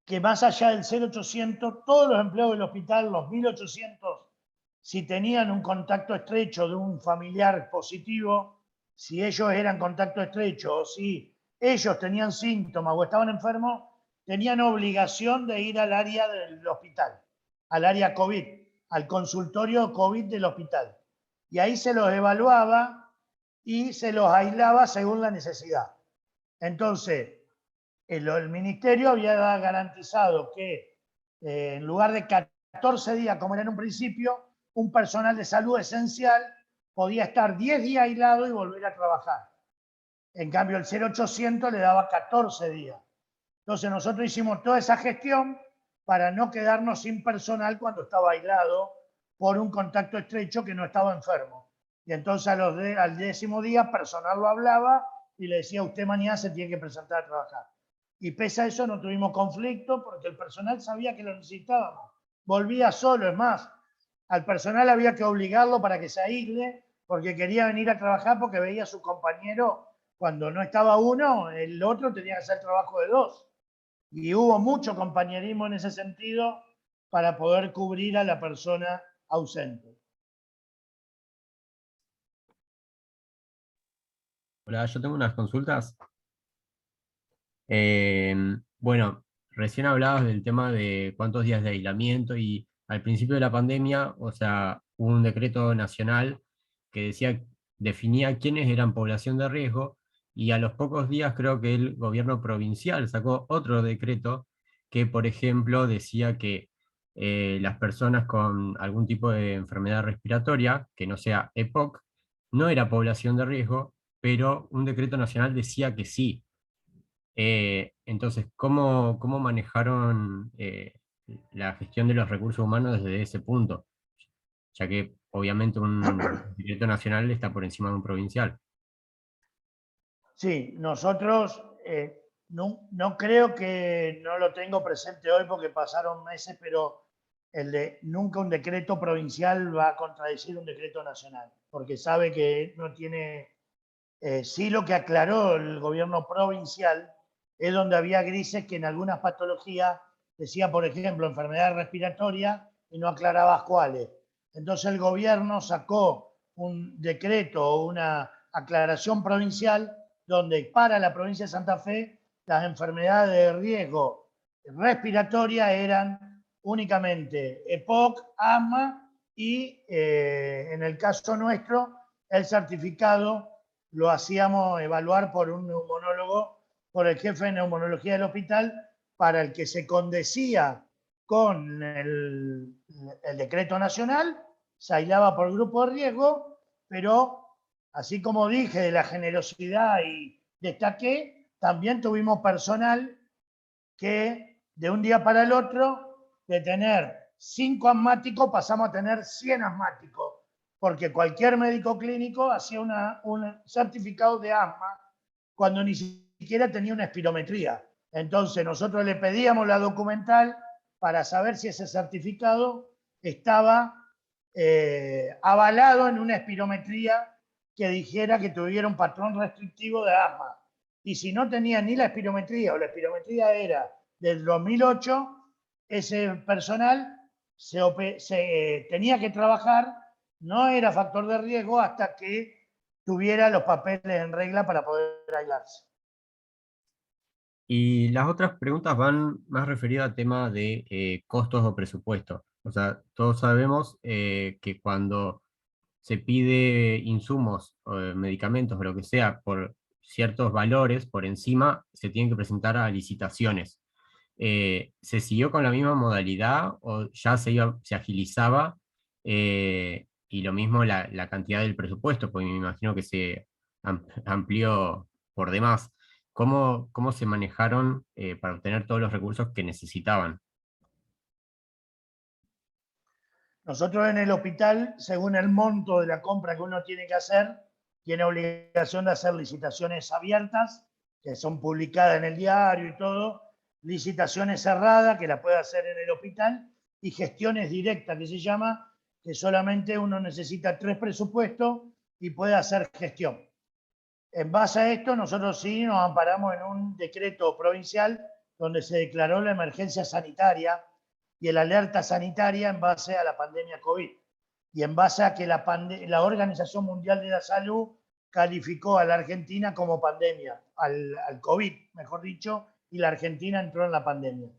que más allá del 0800, todos los empleados del hospital, los 1800, si tenían un contacto estrecho de un familiar positivo, si ellos eran contacto estrecho o si ellos tenían síntomas o estaban enfermos, tenían obligación de ir al área del hospital, al área COVID, al consultorio COVID del hospital. Y ahí se los evaluaba y se los aislaba según la necesidad. Entonces, el ministerio había garantizado que en lugar de 14 días, como era en un principio, un personal de salud esencial podía estar 10 días aislado y volver a trabajar. En cambio, el 0800 le daba 14 días. Entonces, nosotros hicimos toda esa gestión para no quedarnos sin personal cuando estaba aislado por un contacto estrecho que no estaba enfermo. Y entonces al 10º día, personal lo hablaba y le decía, usted mañana se tiene que presentar a trabajar. Y pese a eso no tuvimos conflicto porque el personal sabía que lo necesitábamos. Volvía solo, es más, al personal había que obligarlo para que se aísle porque quería venir a trabajar porque veía a su compañero, cuando no estaba uno, el otro tenía que hacer el trabajo de dos. Y hubo mucho compañerismo en ese sentido para poder cubrir a la persona ausente. Hola, yo tengo unas consultas. Bueno, recién hablabas del tema de cuántos días de aislamiento y al principio de la pandemia, o sea, hubo un decreto nacional que definía quiénes eran población de riesgo, y a los pocos días creo que el gobierno provincial sacó otro decreto que, por ejemplo, decía que las personas con algún tipo de enfermedad respiratoria, que no sea EPOC, no era población de riesgo, pero un decreto nacional decía que sí. Entonces, ¿cómo manejaron la gestión de los recursos humanos desde ese punto? Ya que obviamente un decreto nacional está por encima de un provincial. Sí, nosotros no creo que no lo tengo presente hoy porque pasaron meses, pero nunca un decreto provincial va a contradecir un decreto nacional, porque sabe que no tiene. Sí, lo que aclaró el gobierno provincial es donde había grises que en algunas patologías decía, por ejemplo, enfermedad respiratoria y no aclaraba cuáles. Entonces el gobierno sacó un decreto o una aclaración provincial donde para la provincia de Santa Fe las enfermedades de riesgo respiratoria eran únicamente EPOC, asma y en el caso nuestro el certificado lo hacíamos evaluar por un neumonólogo, por el jefe de neumonología del hospital, para el que se condecía con el decreto nacional, se aislaba por grupo de riesgo, pero así como dije de la generosidad y destaqué, también tuvimos personal que de un día para el otro, de tener 5 asmáticos, pasamos a tener 100 asmáticos, porque cualquier médico clínico hacía un certificado de asma cuando ni siquiera tenía una espirometría. Entonces nosotros le pedíamos la documental para saber si ese certificado estaba avalado en una espirometría que dijera que tuviera un patrón restrictivo de asma. Y si no tenía ni la espirometría o la espirometría era del 2008, ese personal tenía que trabajar, no era factor de riesgo hasta que tuviera los papeles en regla para poder aislarse. Y las otras preguntas van más referidas al tema de costos o presupuesto. O sea, todos sabemos que cuando se pide insumos, medicamentos o lo que sea por ciertos valores por encima, se tienen que presentar a licitaciones. ¿Se siguió con la misma modalidad o ya se agilizaba? Y lo mismo la cantidad del presupuesto, porque me imagino que se amplió por demás. ¿Cómo se manejaron para obtener todos los recursos que necesitaban? Nosotros en el hospital, según el monto de la compra que uno tiene que hacer, tiene obligación de hacer licitaciones abiertas, que son publicadas en el diario y todo, licitaciones cerradas, que la puede hacer en el hospital, y gestiones directas, que se llama, que solamente uno necesita 3 presupuestos y puede hacer gestión. En base a esto, nosotros sí nos amparamos en un decreto provincial donde se declaró la emergencia sanitaria y el alerta sanitaria en base a la pandemia COVID y en base a que la Organización Mundial de la Salud calificó a la Argentina como pandemia, al COVID, mejor dicho, y la Argentina entró en la pandemia.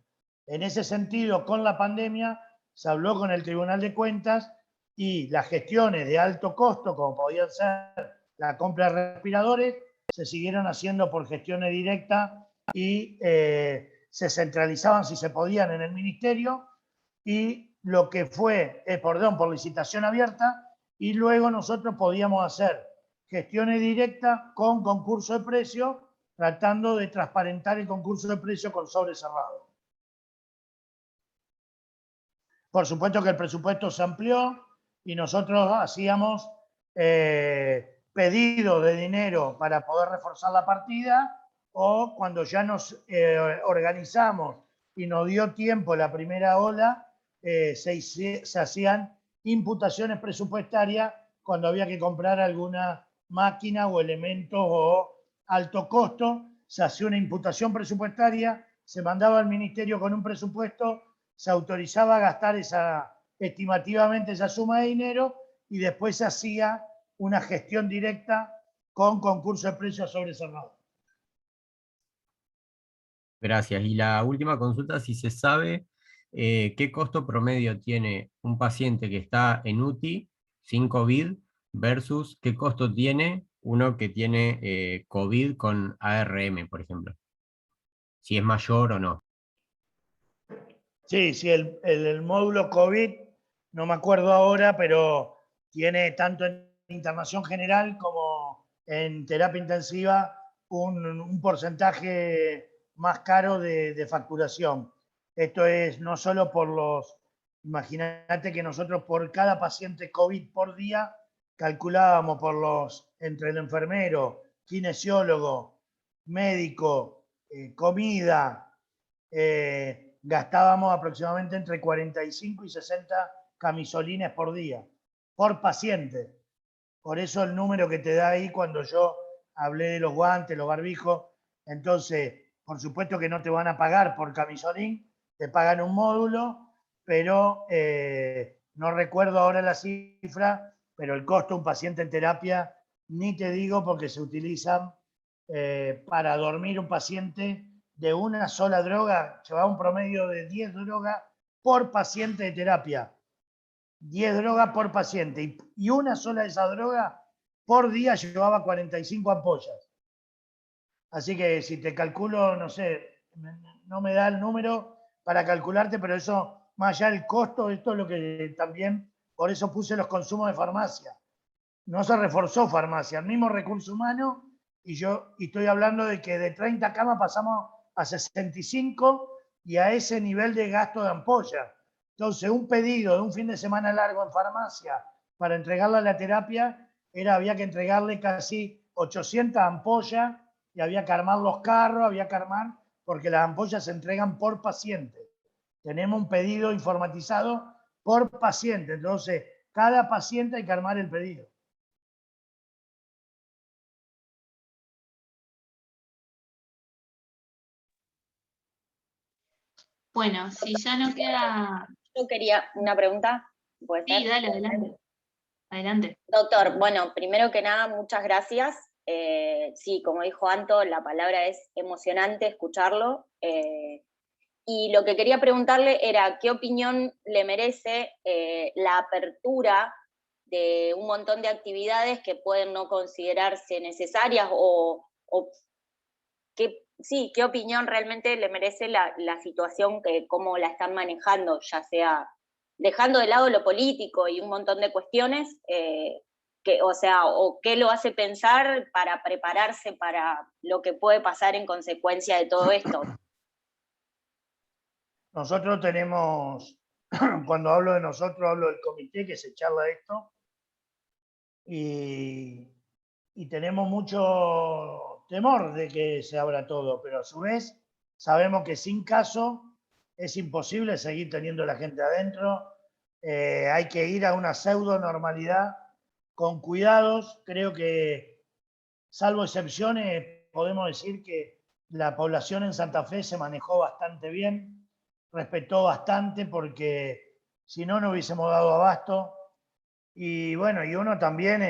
En ese sentido, con la pandemia, se habló con el Tribunal de Cuentas y las gestiones de alto costo, como podían ser la compra de respiradores, se siguieron haciendo por gestiones directas y se centralizaban si se podían en el ministerio, y lo que fue, por licitación abierta, y luego nosotros podíamos hacer gestiones directas con concurso de precios, tratando de transparentar el concurso de precios con sobre cerrado. Por supuesto que el presupuesto se amplió y nosotros hacíamos pedidos de dinero para poder reforzar la partida, o cuando ya nos organizamos y nos dio tiempo la primera ola, se hacían imputaciones presupuestarias cuando había que comprar alguna máquina o elementos o alto costo, se hacía una imputación presupuestaria, se mandaba al ministerio con un presupuesto, se autorizaba a gastar estimativamente esa suma de dinero y después se hacía una gestión directa con concurso de precios sobre cerrado. Gracias. Y la última consulta, si se sabe ¿qué costo promedio tiene un paciente que está en UTI sin COVID versus qué costo tiene uno que tiene COVID con ARM, por ejemplo? Si es mayor o no. Sí, sí, el módulo COVID, no me acuerdo ahora, pero tiene tanto en internación general como en terapia intensiva un porcentaje más caro de facturación. Esto es no solo por los, imagínate que nosotros por cada paciente COVID por día calculábamos por los, entre el enfermero, kinesiólogo, médico, comida, gastábamos aproximadamente entre 45 y 60 camisolines por día, por paciente. Por eso el número que te da ahí cuando yo hablé de los guantes, los barbijos. Entonces, por supuesto que no te van a pagar por camisolín, te pagan un módulo, pero no recuerdo ahora la cifra, pero el costo de un paciente en terapia, ni te digo porque se utilizan para dormir un paciente de una sola droga, llevaba un promedio de 10 drogas por paciente de terapia. 10 drogas por paciente. Y una sola de esas drogas por día llevaba 45 ampollas. Así que si te calculo, no sé, no me da el número para calcularte, pero eso, más allá del costo, esto es lo que también, por eso puse los consumos de farmacia. No se reforzó farmacia, el mismo recurso humano, y yo estoy hablando de que de 30 camas pasamos a 65 y a ese nivel de gasto de ampolla. Entonces, un pedido de un fin de semana largo en farmacia para entregarle a la terapia, había que entregarle casi 800 ampollas y había que armar los carros, había que armar, porque las ampollas se entregan por paciente. Tenemos un pedido informatizado por paciente, entonces cada paciente hay que armar el pedido. Bueno, si ya no queda... Yo quería una pregunta, ¿puede ser? Sí, dale, adelante. Adelante. Doctor, bueno, primero que nada, muchas gracias. Sí, como dijo Anto, la palabra es emocionante escucharlo. Y lo que quería preguntarle era, ¿qué opinión le merece la apertura de un montón de actividades que pueden no considerarse necesarias o qué opinión realmente le merece la situación, cómo la están manejando, ya sea dejando de lado lo político y un montón de cuestiones, o qué lo hace pensar para prepararse para lo que puede pasar en consecuencia de todo esto? Nosotros tenemos, cuando hablo de nosotros, hablo del comité que se charla esto, y tenemos mucho temor de que se abra todo, pero a su vez sabemos que sin caso es imposible seguir teniendo la gente adentro, hay que ir a una pseudo normalidad con cuidados. Creo que, salvo excepciones, podemos decir que la población en Santa Fe se manejó bastante bien, respetó bastante, porque si no, no hubiésemos dado abasto. Y bueno, y uno también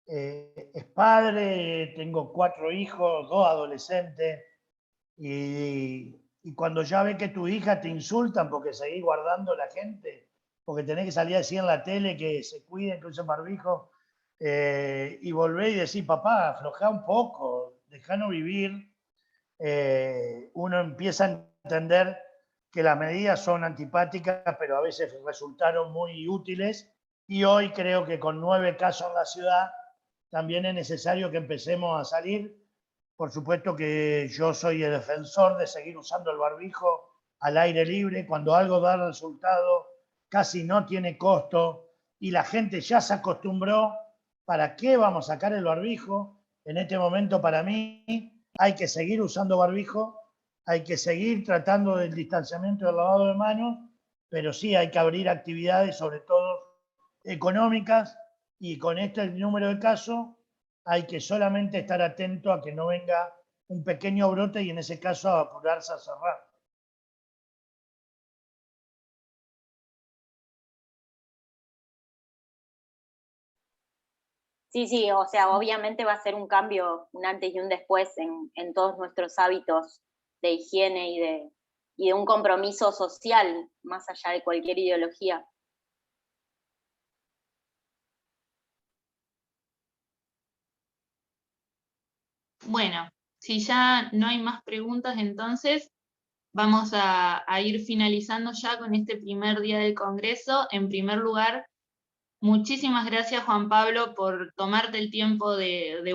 es padre, tengo 4 hijos, 2 adolescentes, y cuando ya ve que tu hija te insultan porque seguís guardando la gente, porque tenés que salir a decir en la tele que se cuiden, que usen barbijo, y volvés y decís, papá, aflojá un poco, dejanos vivir, uno empieza a entender que las medidas son antipáticas, pero a veces resultaron muy útiles, y hoy creo que con 9 casos en la ciudad también es necesario que empecemos a salir. Por supuesto que yo soy el defensor de seguir usando el barbijo al aire libre. Cuando algo da resultado, casi no tiene costo y la gente ya se acostumbró. ¿Para qué vamos a sacar el barbijo? En este momento, para mí, hay que seguir usando barbijo, hay que seguir tratando del distanciamiento del lavado de manos, pero sí hay que abrir actividades, sobre todo económicas, y con este número de casos hay que solamente estar atento a que no venga un pequeño brote y en ese caso a apurarse a cerrar. Sí, o sea, obviamente va a ser un cambio, un antes y un después en todos nuestros hábitos de higiene y de un compromiso social, más allá de cualquier ideología. Bueno, si ya no hay más preguntas, entonces vamos a ir finalizando ya con este primer día del Congreso. En primer lugar, muchísimas gracias, Juan Pablo, por tomarte el tiempo de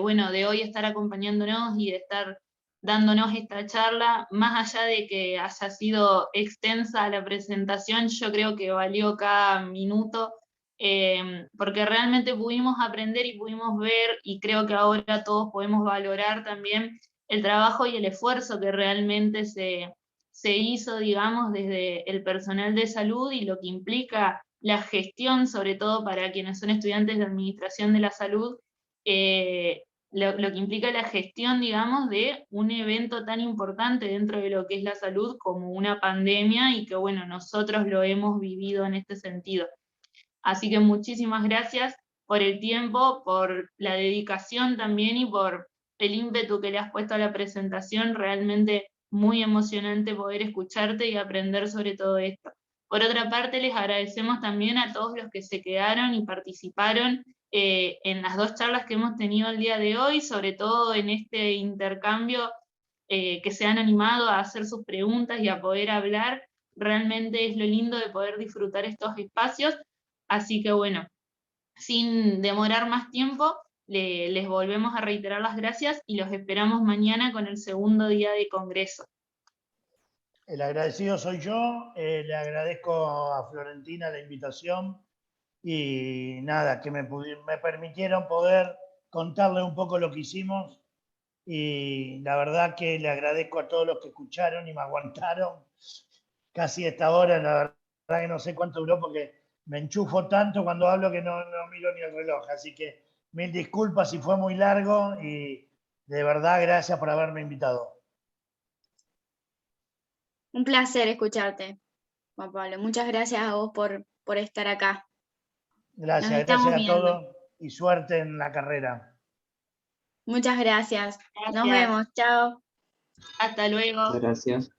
hoy estar acompañándonos y de estar dándonos esta charla. Más allá de que haya sido extensa la presentación, yo creo que valió cada minuto, porque realmente pudimos aprender y pudimos ver, y creo que ahora todos podemos valorar también el trabajo y el esfuerzo que realmente se hizo, digamos, desde el personal de salud y lo que implica la gestión, sobre todo para quienes son estudiantes de administración de la salud, lo que implica la gestión, digamos, de un evento tan importante dentro de lo que es la salud como una pandemia, y que, bueno, nosotros lo hemos vivido en este sentido. Así que muchísimas gracias por el tiempo, por la dedicación también y por el ímpetu que le has puesto a la presentación. Realmente muy emocionante poder escucharte y aprender sobre todo esto. Por otra parte, les agradecemos también a todos los que se quedaron y participaron en las dos charlas que hemos tenido el día de hoy, sobre todo en este intercambio, que se han animado a hacer sus preguntas y a poder hablar. Realmente es lo lindo de poder disfrutar estos espacios. Así que bueno, sin demorar más tiempo, les volvemos a reiterar las gracias y los esperamos mañana con el segundo día de Congreso. El agradecido soy yo, le agradezco a Florentina la invitación y nada, que me permitieron poder contarle un poco lo que hicimos, y la verdad que le agradezco a todos los que escucharon y me aguantaron casi esta hora. La verdad que no sé cuánto duró porque me enchufo tanto cuando hablo que no miro ni el reloj, así que mil disculpas si fue muy largo y de verdad gracias por haberme invitado. Un placer escucharte, Juan Pablo. Muchas gracias a vos por estar acá. Gracias, Nos estamos gracias a viendo. todos y suerte en la carrera. Muchas gracias. Nos Gracias. vemos. Chao. Hasta luego. Muchas gracias.